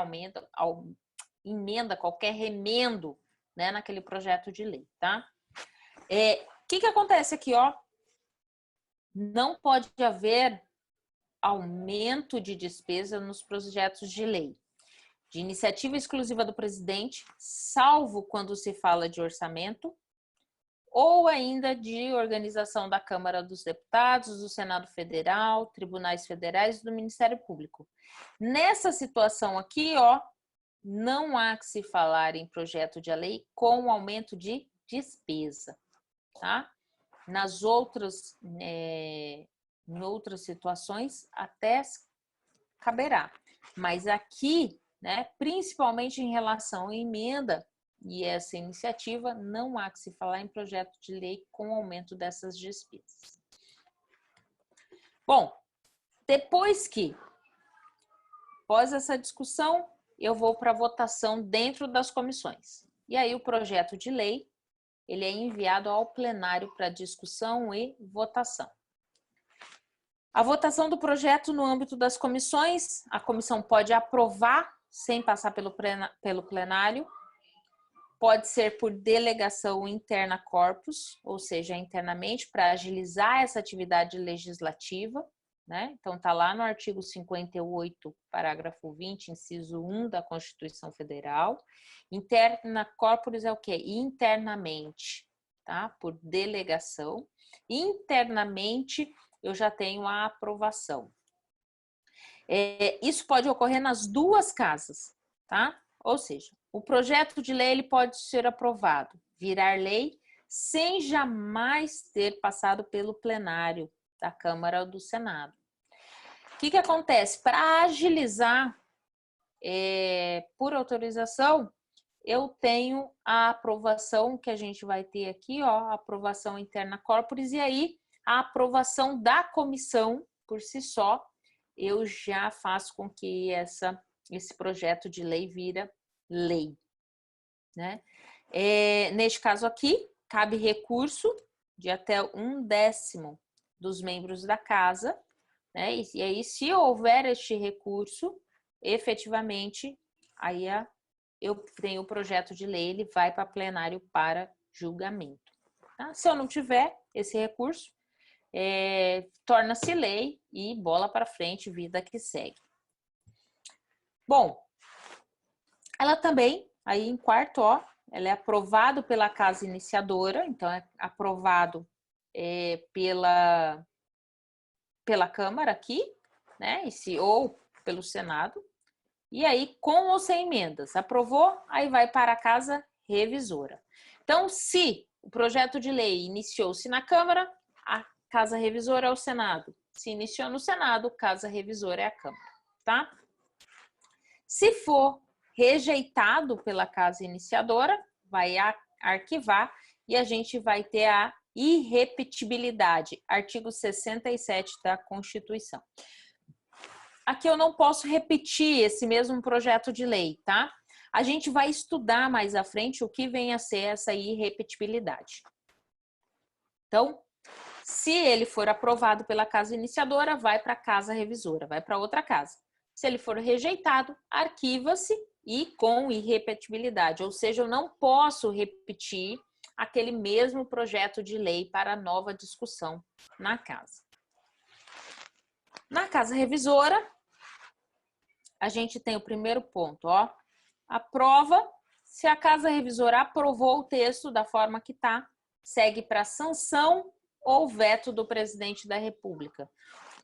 emenda, qualquer remendo, né, naquele projeto de lei, tá? Que acontece aqui, ó? Não pode haver aumento de despesa nos projetos de lei de iniciativa exclusiva do presidente, salvo quando se fala de orçamento, ou ainda de organização da Câmara dos Deputados, do Senado Federal, tribunais federais e do Ministério Público. Nessa situação aqui, ó, não há que se falar em projeto de lei com aumento de despesa, tá? Nas outras, em outras situações, até caberá. Mas aqui, né, principalmente em relação à emenda e essa iniciativa, não há que se falar em projeto de lei com aumento dessas despesas. Bom, depois que, após essa discussão, eu vou para a votação dentro das comissões. E aí o projeto de lei, ele é enviado ao plenário para discussão e votação. A votação do projeto no âmbito das comissões, a comissão pode aprovar sem passar pelo plenário, pode ser por delegação interna corpus, ou seja, internamente, para agilizar essa atividade legislativa, né? Então, está lá no artigo 58, parágrafo 20, inciso 1 da Constituição Federal. Interna corporis é o quê? Internamente, tá? Por delegação. Internamente, eu já tenho a aprovação. Isso pode ocorrer nas duas casas, tá? Ou seja, o projeto de lei ele pode ser aprovado, virar lei, sem jamais ter passado pelo plenário da Câmara ou do Senado. O que acontece? Para agilizar, por autorização, eu tenho a aprovação que a gente vai ter aqui, ó, a aprovação interna corporis, e aí a aprovação da comissão por si só, eu já faço com que esse projeto de lei vira lei, né? Neste caso aqui, cabe recurso de até 1/10 dos membros da casa, né? E aí, se houver este recurso, efetivamente, aí eu tenho o projeto de lei, ele vai para plenário para julgamento. Tá? Se eu não tiver esse recurso, torna-se lei e bola para frente, vida que segue. Bom, ela também, aí em quarto, ó, ela é aprovado pela casa iniciadora, então é aprovado pela Câmara aqui, né? Ou pelo Senado. E aí, com ou sem emendas, aprovou, aí vai para a casa revisora. Então, se o projeto de lei iniciou-se na Câmara, a casa revisora é o Senado. Se iniciou no Senado, casa revisora é a Câmara, tá? Se for rejeitado pela casa iniciadora, vai arquivar e a gente vai ter a irrepetibilidade, artigo 67 da Constituição. Aqui eu não posso repetir esse mesmo projeto de lei, tá? A gente vai estudar mais à frente o que vem a ser essa irrepetibilidade. Então, se ele for aprovado pela casa iniciadora, vai para a casa revisora, vai para outra casa. Se ele for rejeitado, arquiva-se e com irrepetibilidade, ou seja, eu não posso repetir aquele mesmo projeto de lei para nova discussão na casa. Na casa revisora, a gente tem o primeiro ponto, ó, aprova, se a casa revisora aprovou o texto da forma que está, segue para sanção ou veto do presidente da República.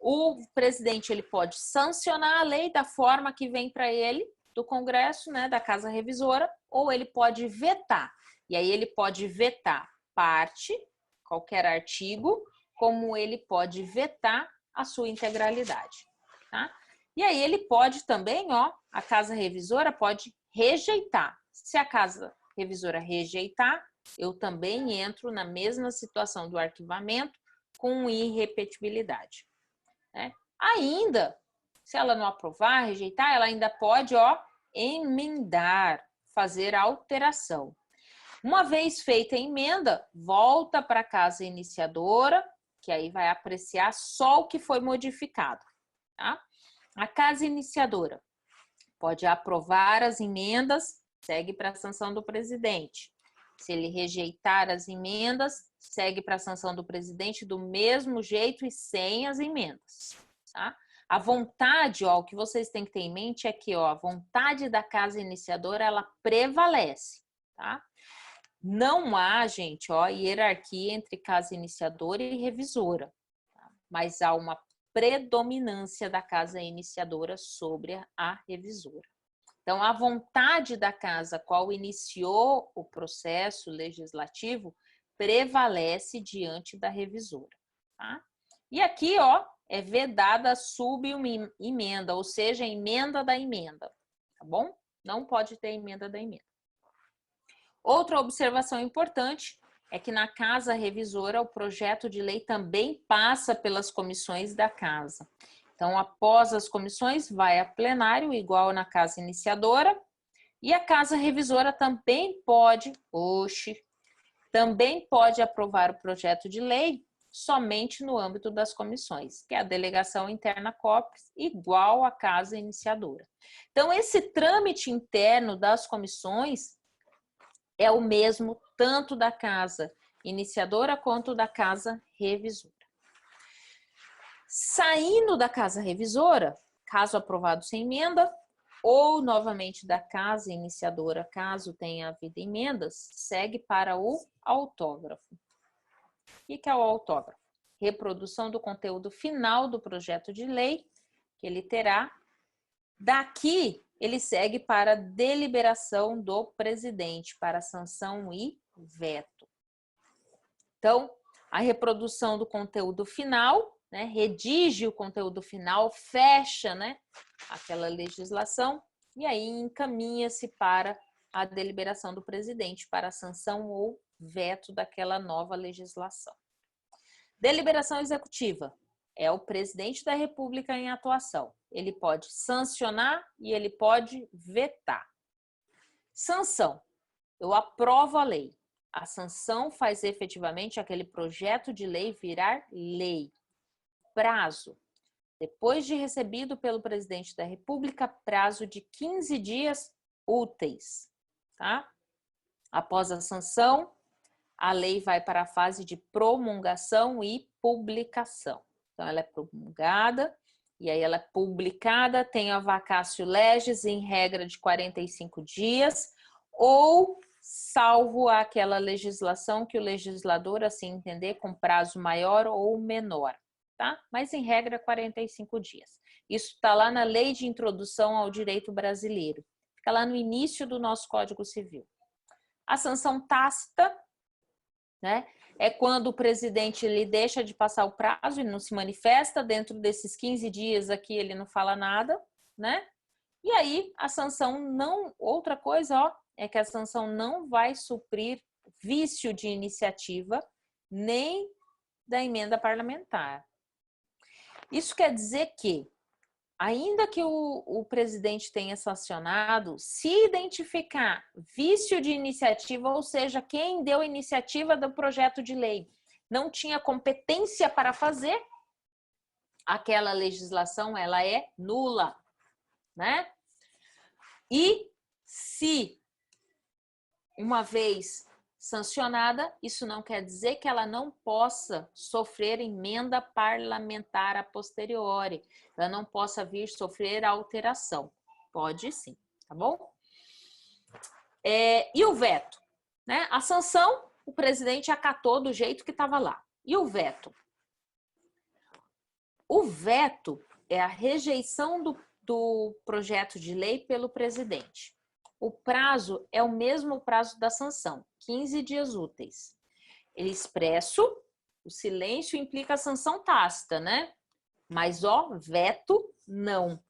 O presidente ele pode sancionar a lei da forma que vem para ele do Congresso, né, da Casa Revisora, ou ele pode vetar. E aí ele pode vetar parte, qualquer artigo, como ele pode vetar a sua integralidade, tá? E aí ele pode também, ó, a Casa Revisora pode rejeitar. Se a Casa Revisora rejeitar, eu também entro na mesma situação do arquivamento com irrepetibilidade. Né? Ainda, se ela não aprovar, rejeitar, ela ainda pode, ó, emendar, fazer alteração. Uma vez feita a emenda, volta para a casa iniciadora, que aí vai apreciar só o que foi modificado. Tá? A casa iniciadora pode aprovar as emendas, segue para a sanção do presidente. Se ele rejeitar as emendas, segue para a sanção do presidente do mesmo jeito e sem as emendas. Tá? A vontade, ó, o que vocês têm que ter em mente é que, ó, a vontade da casa iniciadora, ela prevalece. Tá? Não há, gente, ó, hierarquia entre casa iniciadora e revisora, tá? Mas há uma predominância da casa iniciadora sobre a revisora. Então, a vontade da casa qual iniciou o processo legislativo prevalece diante da revisora, tá? E aqui, ó, é vedada a subemenda, ou seja, a emenda da emenda, tá bom? Não pode ter emenda da emenda. Outra observação importante é que na casa revisora o projeto de lei também passa pelas comissões da casa. Então, após as comissões, vai a plenário, igual na casa iniciadora, e a casa revisora também pode aprovar o projeto de lei somente no âmbito das comissões, que é a delegação interna COPRES, igual à casa iniciadora. Então, esse trâmite interno das comissões é o mesmo tanto da casa iniciadora quanto da casa revisora. Saindo da casa revisora, caso aprovado sem emenda, ou novamente da casa iniciadora, caso tenha havido emendas, segue para o autógrafo. O que é o autógrafo? Reprodução do conteúdo final do projeto de lei que ele terá. Daqui, ele segue para deliberação do presidente, para sanção e veto. Então, a reprodução do conteúdo final, né, redige o conteúdo final, fecha, né, aquela legislação e aí encaminha-se para a deliberação do presidente, para a sanção ou veto daquela nova legislação. Deliberação executiva. É o presidente da República em atuação. Ele pode sancionar e ele pode vetar. Sanção. Eu aprovo a lei. A sanção faz efetivamente aquele projeto de lei virar lei. Prazo. Depois de recebido pelo presidente da República, prazo de 15 dias úteis. Tá? Após a sanção, a lei vai para a fase de promulgação e publicação. Então, ela é promulgada e aí ela é publicada, tem a vacatio legis em regra de 45 dias ou salvo aquela legislação que o legislador assim entender com prazo maior ou menor, tá? Mas em regra 45 dias. Isso está lá na Lei de Introdução ao Direito Brasileiro. Fica lá no início do nosso Código Civil. A sanção tácita, né? É quando o presidente ele deixa de passar o prazo e não se manifesta, dentro desses 15 dias aqui ele não fala nada, né? E aí a sanção não, outra coisa, ó, é que a sanção não vai suprir vício de iniciativa nem da emenda parlamentar. Isso quer dizer que, ainda que o presidente tenha sancionado, se identificar vício de iniciativa, ou seja, quem deu a iniciativa do projeto de lei não tinha competência para fazer, aquela legislação ela é nula, né? E se uma vez sancionada, isso não quer dizer que ela não possa sofrer emenda parlamentar a posteriori, ela não possa vir sofrer alteração. Pode sim, tá bom? E o veto? Né? A sanção, o presidente acatou do jeito que estava lá. E o veto? O veto é a rejeição do projeto de lei pelo presidente. O prazo é o mesmo prazo da sanção, 15 dias úteis. Ele expresso, o silêncio implica a sanção tácita, né? Mas, ó, veto, não,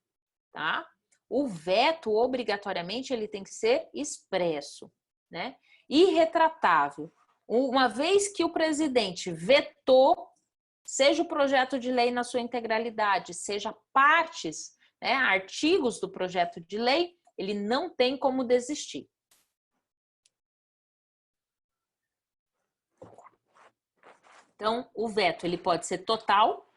tá? O veto, obrigatoriamente, ele tem que ser expresso, né? Irretratável. Uma vez que o presidente vetou, seja o projeto de lei na sua integralidade, seja partes, né, artigos do projeto de lei, ele não tem como desistir. Então, o veto ele pode ser total,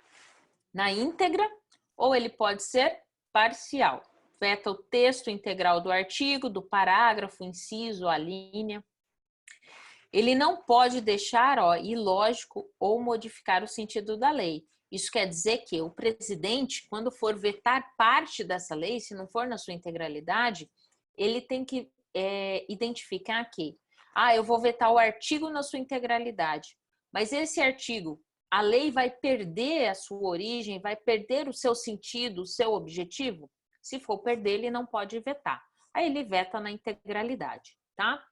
na íntegra, ou ele pode ser parcial. Veta o texto integral do artigo, do parágrafo, inciso, a linha. Ele não pode deixar ilógico ou modificar o sentido da lei. Isso quer dizer que o presidente, quando for vetar parte dessa lei, se não for na sua integralidade, ele tem que identificar que eu vou vetar o artigo na sua integralidade. Mas esse artigo, a lei vai perder a sua origem, vai perder o seu sentido, o seu objetivo? Se for perder, ele não pode vetar. Aí ele veta na integralidade, tá?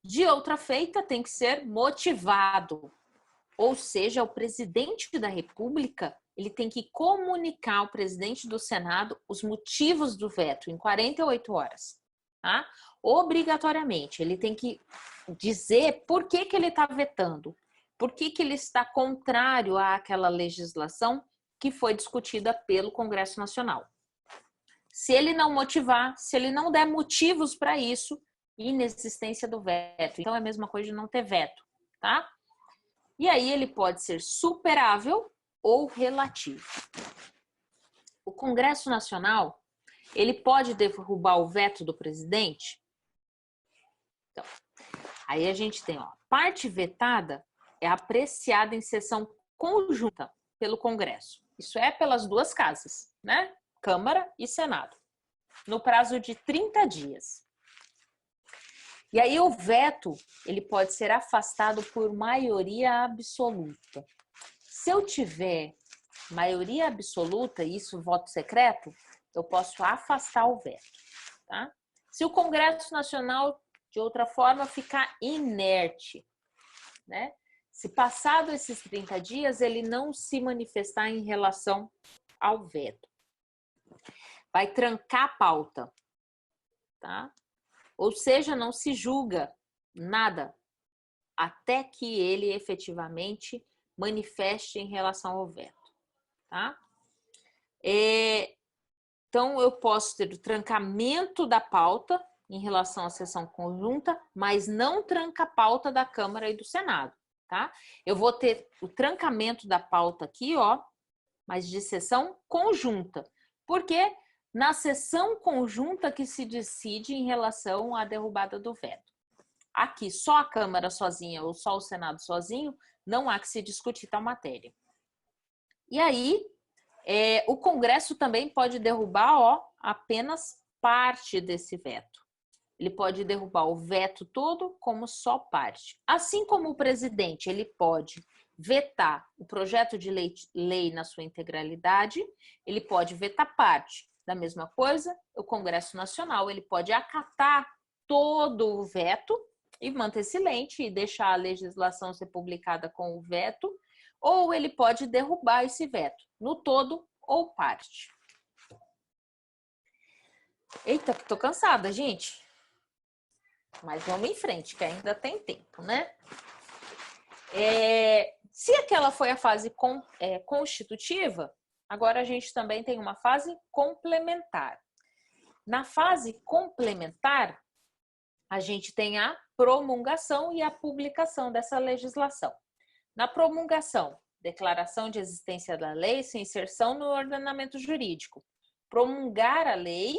De outra feita, tem que ser motivado. Ou seja, o presidente da República, ele tem que comunicar ao presidente do Senado os motivos do veto em 48 horas, tá? Obrigatoriamente, ele tem que dizer por que ele está vetando, por que ele está contrário àquela legislação que foi discutida pelo Congresso Nacional. Se ele não motivar, se ele não der motivos para isso, inexistência do veto. Então é a mesma coisa de não ter veto, tá? E aí ele pode ser superável ou relativo. O Congresso Nacional, ele pode derrubar o veto do presidente? Então, aí a gente tem, parte vetada é apreciada em sessão conjunta pelo Congresso. Isso é pelas duas casas, né? Câmara e Senado, no prazo de 30 dias. E aí o veto, ele pode ser afastado por maioria absoluta. Se eu tiver maioria absoluta, isso voto secreto, eu posso afastar o veto, tá? Se o Congresso Nacional, de outra forma, ficar inerte, né? Se passado esses 30 dias, ele não se manifestar em relação ao veto. Vai trancar a pauta, tá? Ou seja, não se julga nada até que ele efetivamente manifeste em relação ao veto, tá? Então, eu posso ter o trancamento da pauta em relação à sessão conjunta, mas não tranca a pauta da Câmara e do Senado, tá? Eu vou ter o trancamento da pauta aqui, mas de sessão conjunta. Por quê? Na sessão conjunta que se decide em relação à derrubada do veto. Aqui, só a Câmara sozinha ou só o Senado sozinho, não há que se discutir tal matéria. E aí, o Congresso também pode derrubar apenas parte desse veto. Ele pode derrubar o veto todo como só parte. Assim como o presidente, ele pode vetar o projeto de lei na sua integralidade, ele pode vetar parte. Da mesma coisa, o Congresso Nacional, ele pode acatar todo o veto e manter silente e deixar a legislação ser publicada com o veto, ou ele pode derrubar esse veto, no todo ou parte. Eita, que tô cansada, gente. Mas vamos em frente, que ainda tem tempo, né? Se aquela foi a fase constitutiva, agora a gente também tem uma fase complementar. Na fase complementar, a gente tem a promulgação e a publicação dessa legislação. Na promulgação, declaração de existência da lei, sua inserção no ordenamento jurídico. Promulgar a lei,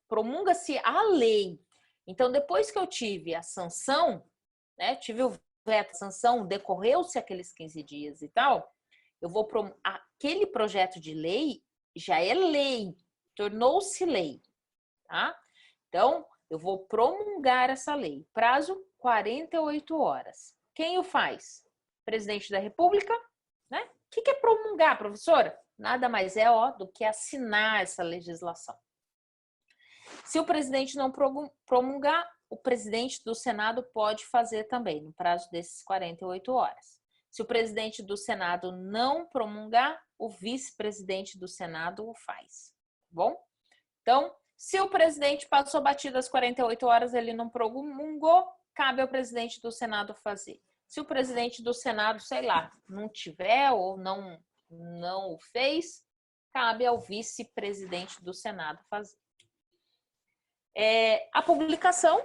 promulga-se a lei. Então, depois que eu tive a sanção, né, tive o veto, a sanção, decorreu-se aqueles 15 dias e tal, eu vou aquele projeto de lei já é lei, tornou-se lei, tá? Então, eu vou promulgar essa lei. Prazo 48 horas. Quem o faz? Presidente da República, né? O que é promulgar, professora? Nada mais é do que assinar essa legislação. Se o presidente não promulgar, o presidente do Senado pode fazer também, no prazo desses 48 horas. Se o presidente do Senado não promulgar, o vice-presidente do Senado o faz. Tá bom? Então, se o presidente passou batido as 48 horas, ele não promulgou, cabe ao presidente do Senado fazer. Se o presidente do Senado, sei lá, não tiver ou não o fez, cabe ao vice-presidente do Senado fazer. A publicação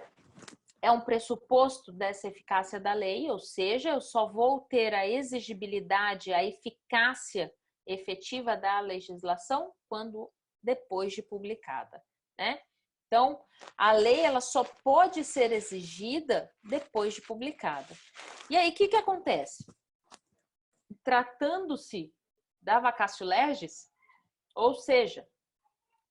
é um pressuposto dessa eficácia da lei, ou seja, eu só vou ter a exigibilidade, a eficácia efetiva da legislação quando depois de publicada, né? Então, a lei ela só pode ser exigida depois de publicada. E aí, o que acontece? Tratando-se da vacatio legis, ou seja,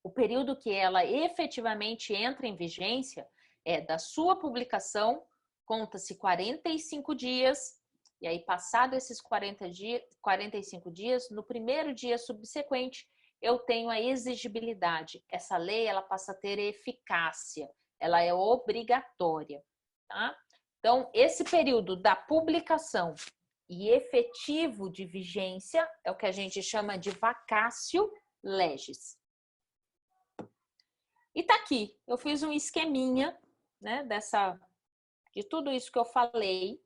o período que ela efetivamente entra em vigência é da sua publicação conta-se 45 dias, e aí, passado esses 45 dias, no primeiro dia subsequente, eu tenho a exigibilidade. Essa lei, ela passa a ter eficácia, ela é obrigatória, tá? Então, esse período da publicação e efetivo de vigência é o que a gente chama de vacatio legis. E tá aqui, eu fiz um esqueminha, né, de tudo isso que eu falei,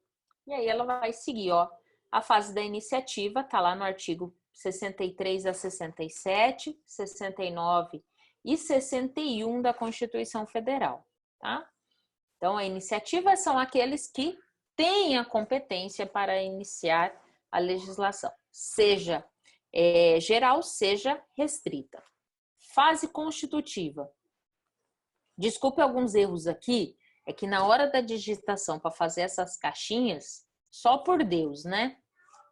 e aí ela vai seguir, ó. A fase da iniciativa tá lá no artigo 63 a 67, 69 e 61 da Constituição Federal, tá? Então, a iniciativa são aqueles que têm a competência para iniciar a legislação, seja geral, seja restrita. Fase constitutiva. Desculpe alguns erros aqui, é que na hora da digitação para fazer essas caixinhas, só por Deus, né?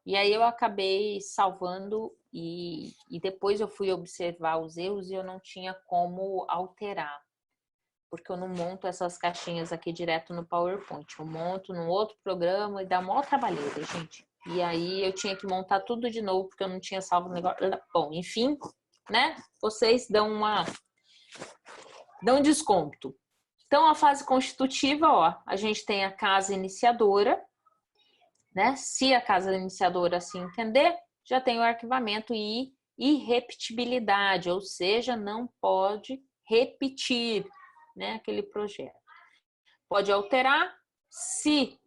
E aí eu acabei salvando e depois eu fui observar os erros e eu não tinha como alterar. Porque eu não monto essas caixinhas aqui direto no PowerPoint. Eu monto num outro programa e dá maior trabalheira, gente. E aí eu tinha que montar tudo de novo porque eu não tinha salvo o negócio. Bom, enfim, né? Vocês dão um desconto. Então, a fase constitutiva, ó, a gente tem a casa iniciadora, né? Se a casa iniciadora assim entender, já tem o arquivamento e irrepetibilidade, ou seja, não pode repetir, né, aquele projeto. Pode alterar, se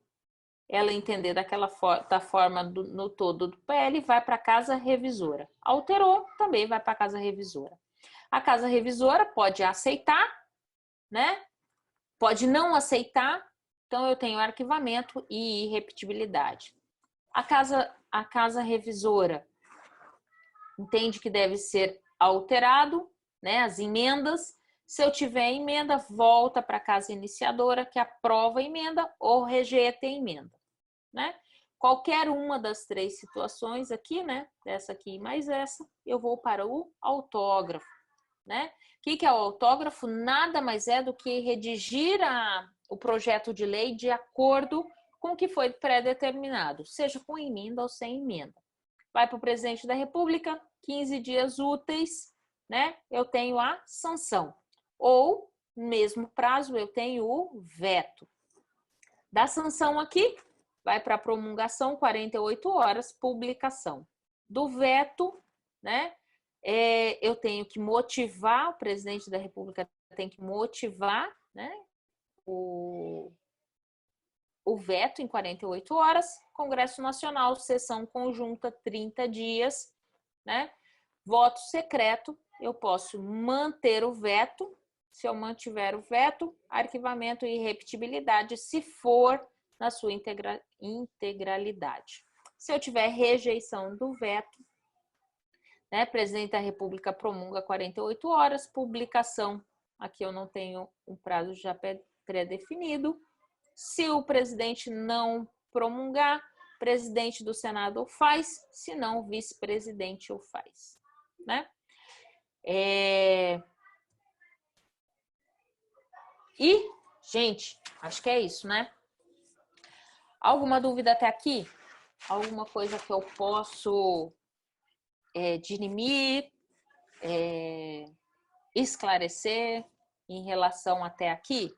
ela entender da forma no todo do PL, vai para a casa revisora. Alterou, também vai para a casa revisora. A casa revisora pode aceitar, né? Pode não aceitar, então eu tenho arquivamento e irrepetibilidade. A casa revisora entende que deve ser alterado, né? As emendas. Se eu tiver emenda, volta para a casa iniciadora, que aprova a emenda ou rejeita a emenda, né? Qualquer uma das três situações aqui, né? Essa aqui mais essa, eu vou para o autógrafo, né? O que é o autógrafo? Nada mais é do que redigir o projeto de lei de acordo com o que foi pré-determinado, seja com emenda ou sem emenda. Vai para o presidente da República, 15 dias úteis, né? Eu tenho a sanção. Ou, no mesmo prazo, eu tenho o veto. Da sanção aqui, vai para a promulgação, 48 horas, publicação. Do veto, né? Eu tenho que motivar, o presidente da República tem que motivar, né, o veto em 48 horas, Congresso Nacional, sessão conjunta, 30 dias, né? Voto secreto, eu posso manter o veto, se eu mantiver o veto, arquivamento e irrepetibilidade, se for na sua integralidade. Se eu tiver rejeição do veto, né, presidente da República promulga 48 horas, publicação, aqui eu não tenho um prazo já pré-definido. Se o presidente não promulgar, presidente do Senado o faz, se não, o vice-presidente o faz, né? E, gente, acho que é isso, né? Alguma dúvida até aqui? Alguma coisa que eu posso dirimir, esclarecer em relação até aqui?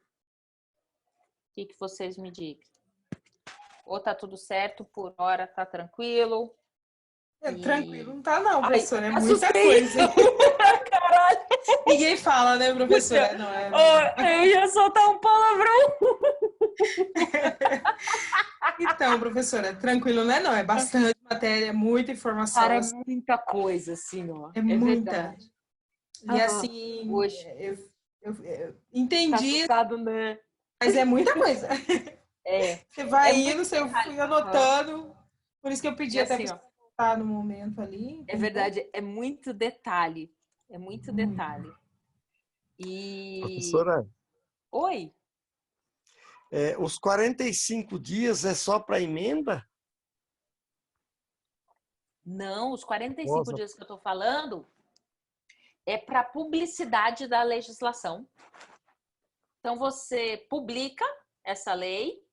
O que vocês me digam? Ou tá tudo certo, por hora tá tranquilo? Tranquilo, não tá não, professora. Ai, é muita coisa. Caralho! Ninguém fala, né, professora? Puxa, Não é. eu ia soltar um palavrão. Então, professora, tranquilo, né? Não, é bastante matéria, muita informação. Cara, é muita coisa, assim, ó. É muita. Verdade. E assim, Hoje. eu entendi, Tá assustado, né? mas é muita coisa. Você vai indo, eu fui anotando. Por isso que eu pedi até para você voltar no momento ali. É verdade, é muito detalhe. É muito detalhe. E... Professora? Oi? Os 45 dias é só para emenda? Não, os 45 dias que eu estou falando é para publicidade da legislação. Então, você publica essa lei,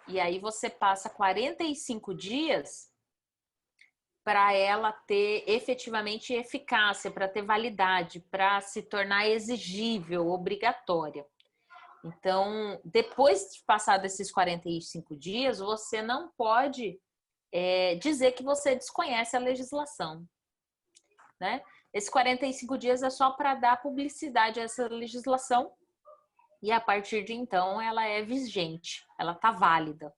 E aí você passa 45 dias para ela ter efetivamente eficácia, para ter validade, para se tornar exigível, obrigatória. Então, depois de passar desses 45 dias, você não pode dizer que você desconhece a legislação, né? Esses 45 dias é só para dar publicidade a essa legislação e a partir de então ela é vigente, ela está válida,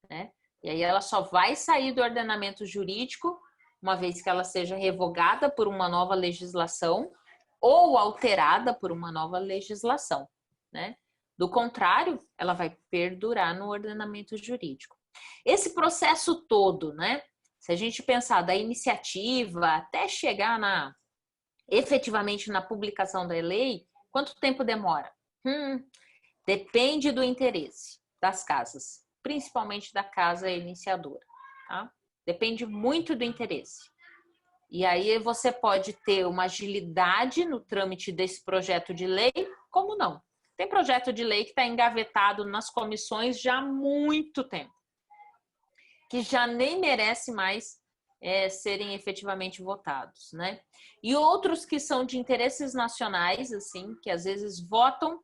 né? E aí ela só vai sair do ordenamento jurídico uma vez que ela seja revogada por uma nova legislação ou alterada por uma nova legislação, né? Do contrário, ela vai perdurar no ordenamento jurídico. Esse processo todo, né? Se a gente pensar da iniciativa até chegar efetivamente na publicação da lei, quanto tempo demora? Depende do interesse das casas, principalmente da casa iniciadora, tá? Depende muito do interesse. E aí você pode ter uma agilidade no trâmite desse projeto de lei, como não. Tem projeto de lei que está engavetado nas comissões já há muito tempo, que já nem merece mais serem efetivamente votados, né? E outros que são de interesses nacionais, assim, que às vezes votam,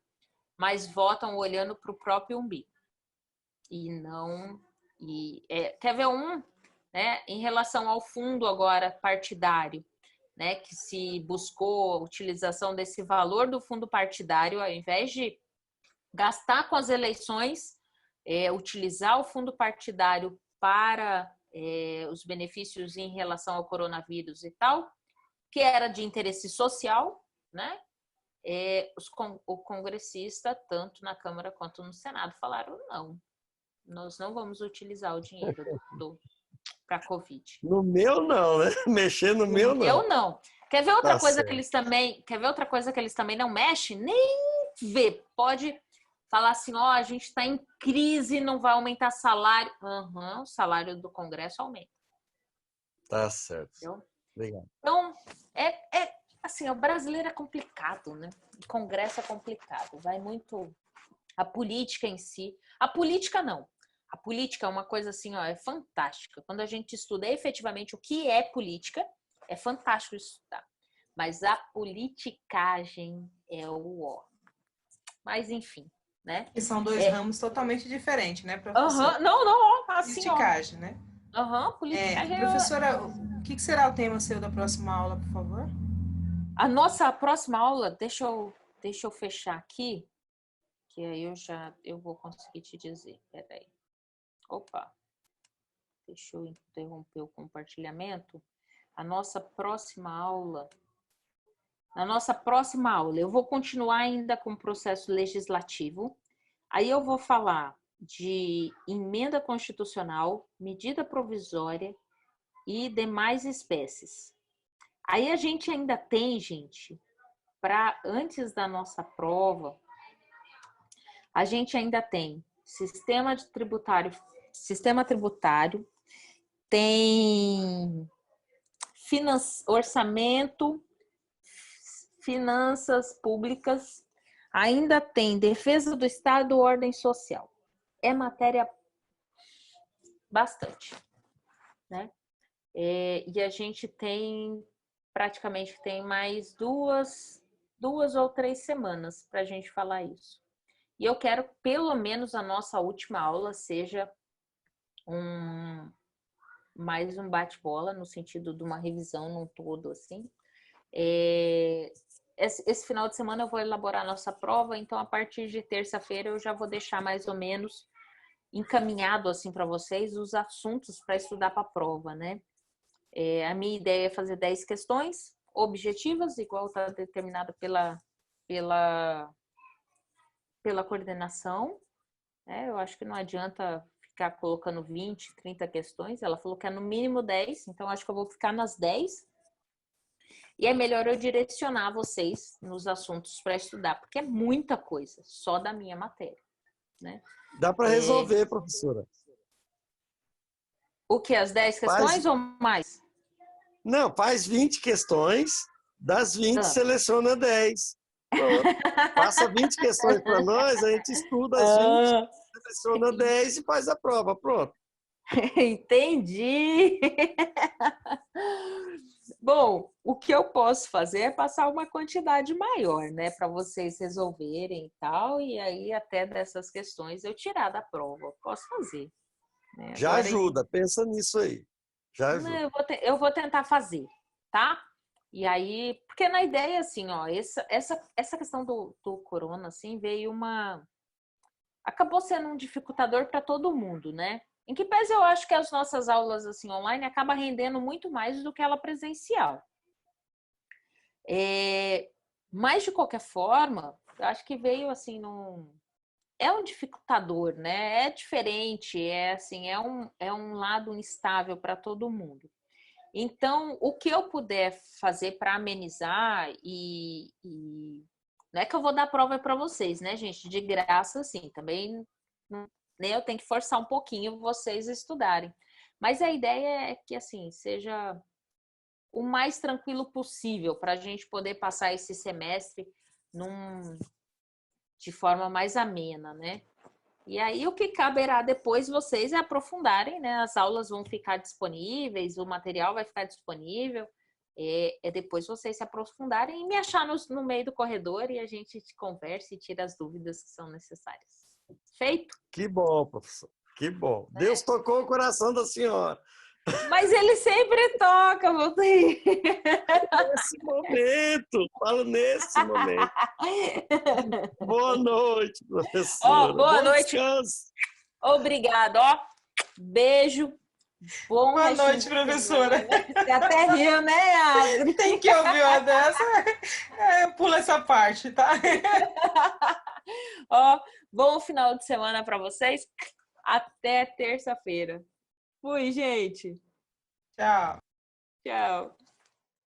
mas votam olhando para o próprio umbigo. E não... quer ver um, né? Em relação ao fundo agora partidário, né? Que se buscou a utilização desse valor do fundo partidário, ao invés de gastar com as eleições, utilizar o fundo partidário para os benefícios em relação ao coronavírus e tal, que era de interesse social, né? O congressista, tanto na Câmara quanto no Senado, falaram não, nós não vamos utilizar o dinheiro para a Covid. No meu não, né? Mexer no meu não. Eu não. Quer ver outra coisa que eles também, não mexem? Nem vê. Pode falar assim, a gente está em crise, não vai aumentar salário. O salário do Congresso aumenta. Tá certo. Legal. Então, assim, o brasileiro é complicado, né? O Congresso é complicado. Vai muito... A política em si... A política não. A política é uma coisa assim, é fantástica. Quando a gente estuda efetivamente o que é política, é fantástico estudar. Mas a politicagem é o ó. Mas, enfim, né? E são dois ramos totalmente diferentes, né, professora? Não, assim, politicagem, né? Politicagem. Professora, o que será o tema seu da próxima aula, por favor? A nossa próxima aula, deixa eu fechar aqui, que aí eu vou conseguir te dizer. Peraí. Opa, deixa eu interromper o compartilhamento. Na nossa próxima aula, eu vou continuar ainda com o processo legislativo. Aí eu vou falar de emenda constitucional, medida provisória e demais espécies. Aí a gente ainda tem, gente, antes da nossa prova, a gente ainda tem sistema tributário, tem orçamento, finanças públicas, ainda tem defesa do Estado, ordem social. É matéria bastante, né? E a gente praticamente tem mais duas ou 3 semanas para a gente falar isso. E eu quero, pelo menos, a nossa última aula seja mais um bate-bola, no sentido de uma revisão num todo, assim. Esse final de semana eu vou elaborar a nossa prova, então a partir de terça-feira eu já vou deixar mais ou menos encaminhado assim para vocês os assuntos para estudar para a prova, né? A minha ideia é fazer 10 questões objetivas, igual está determinada pela coordenação, né? Eu acho que não adianta ficar colocando 20, 30 questões. Ela falou que é no mínimo 10, então acho que eu vou ficar nas 10. E é melhor eu direcionar vocês nos assuntos para estudar, porque é muita coisa, só da minha matéria, né? Dá para resolver, professora. O que? As 10 questões ou mais? Não, faz 20 questões, das 20 seleciona 10. Pronto. Passa 20 questões para nós, a gente estuda as 20, seleciona 10 e faz a prova, pronto. Entendi. Bom, o que eu posso fazer é passar uma quantidade maior, né, para vocês resolverem e tal, e aí até dessas questões eu tirar da prova. Posso fazer. Né? Já Agora, ajuda, pensa nisso aí. Já ajuda. eu vou tentar fazer, tá? E aí, porque na ideia, assim, ó, essa questão do corona, assim, veio acabou sendo um dificultador para todo mundo, né? Em que pese eu acho que as nossas aulas assim online acabam rendendo muito mais do que ela presencial. Mas de qualquer forma, eu acho que veio assim é um dificultador, né? É diferente, é um lado instável para todo mundo. Então, o que eu puder fazer para amenizar não é que eu vou dar prova para vocês, né, gente? De graça, assim, também né, eu tenho que forçar um pouquinho vocês a estudarem. Mas a ideia é que, assim, seja o mais tranquilo possível para a gente poder passar esse semestre de forma mais amena, né? E aí o que caberá depois vocês é aprofundarem, né? As aulas vão ficar disponíveis, o material vai ficar disponível. Depois vocês se aprofundarem e me achar no meio do corredor e a gente conversa e tira as dúvidas que são necessárias. Feito? Que bom, professor. Que bom. Deus tocou o coração da senhora. Mas ele sempre toca, você. Nesse momento, falo nesse momento. Boa noite, professora. Boa noite. Descanso. Obrigado, ó. Beijo. Boa noite, professora. Você até riu, né, Adri? Tem que ouvir uma dessa. Pula essa parte, tá? Ó, bom final de semana para vocês. Até terça-feira. Fui, gente. Tchau. Tchau.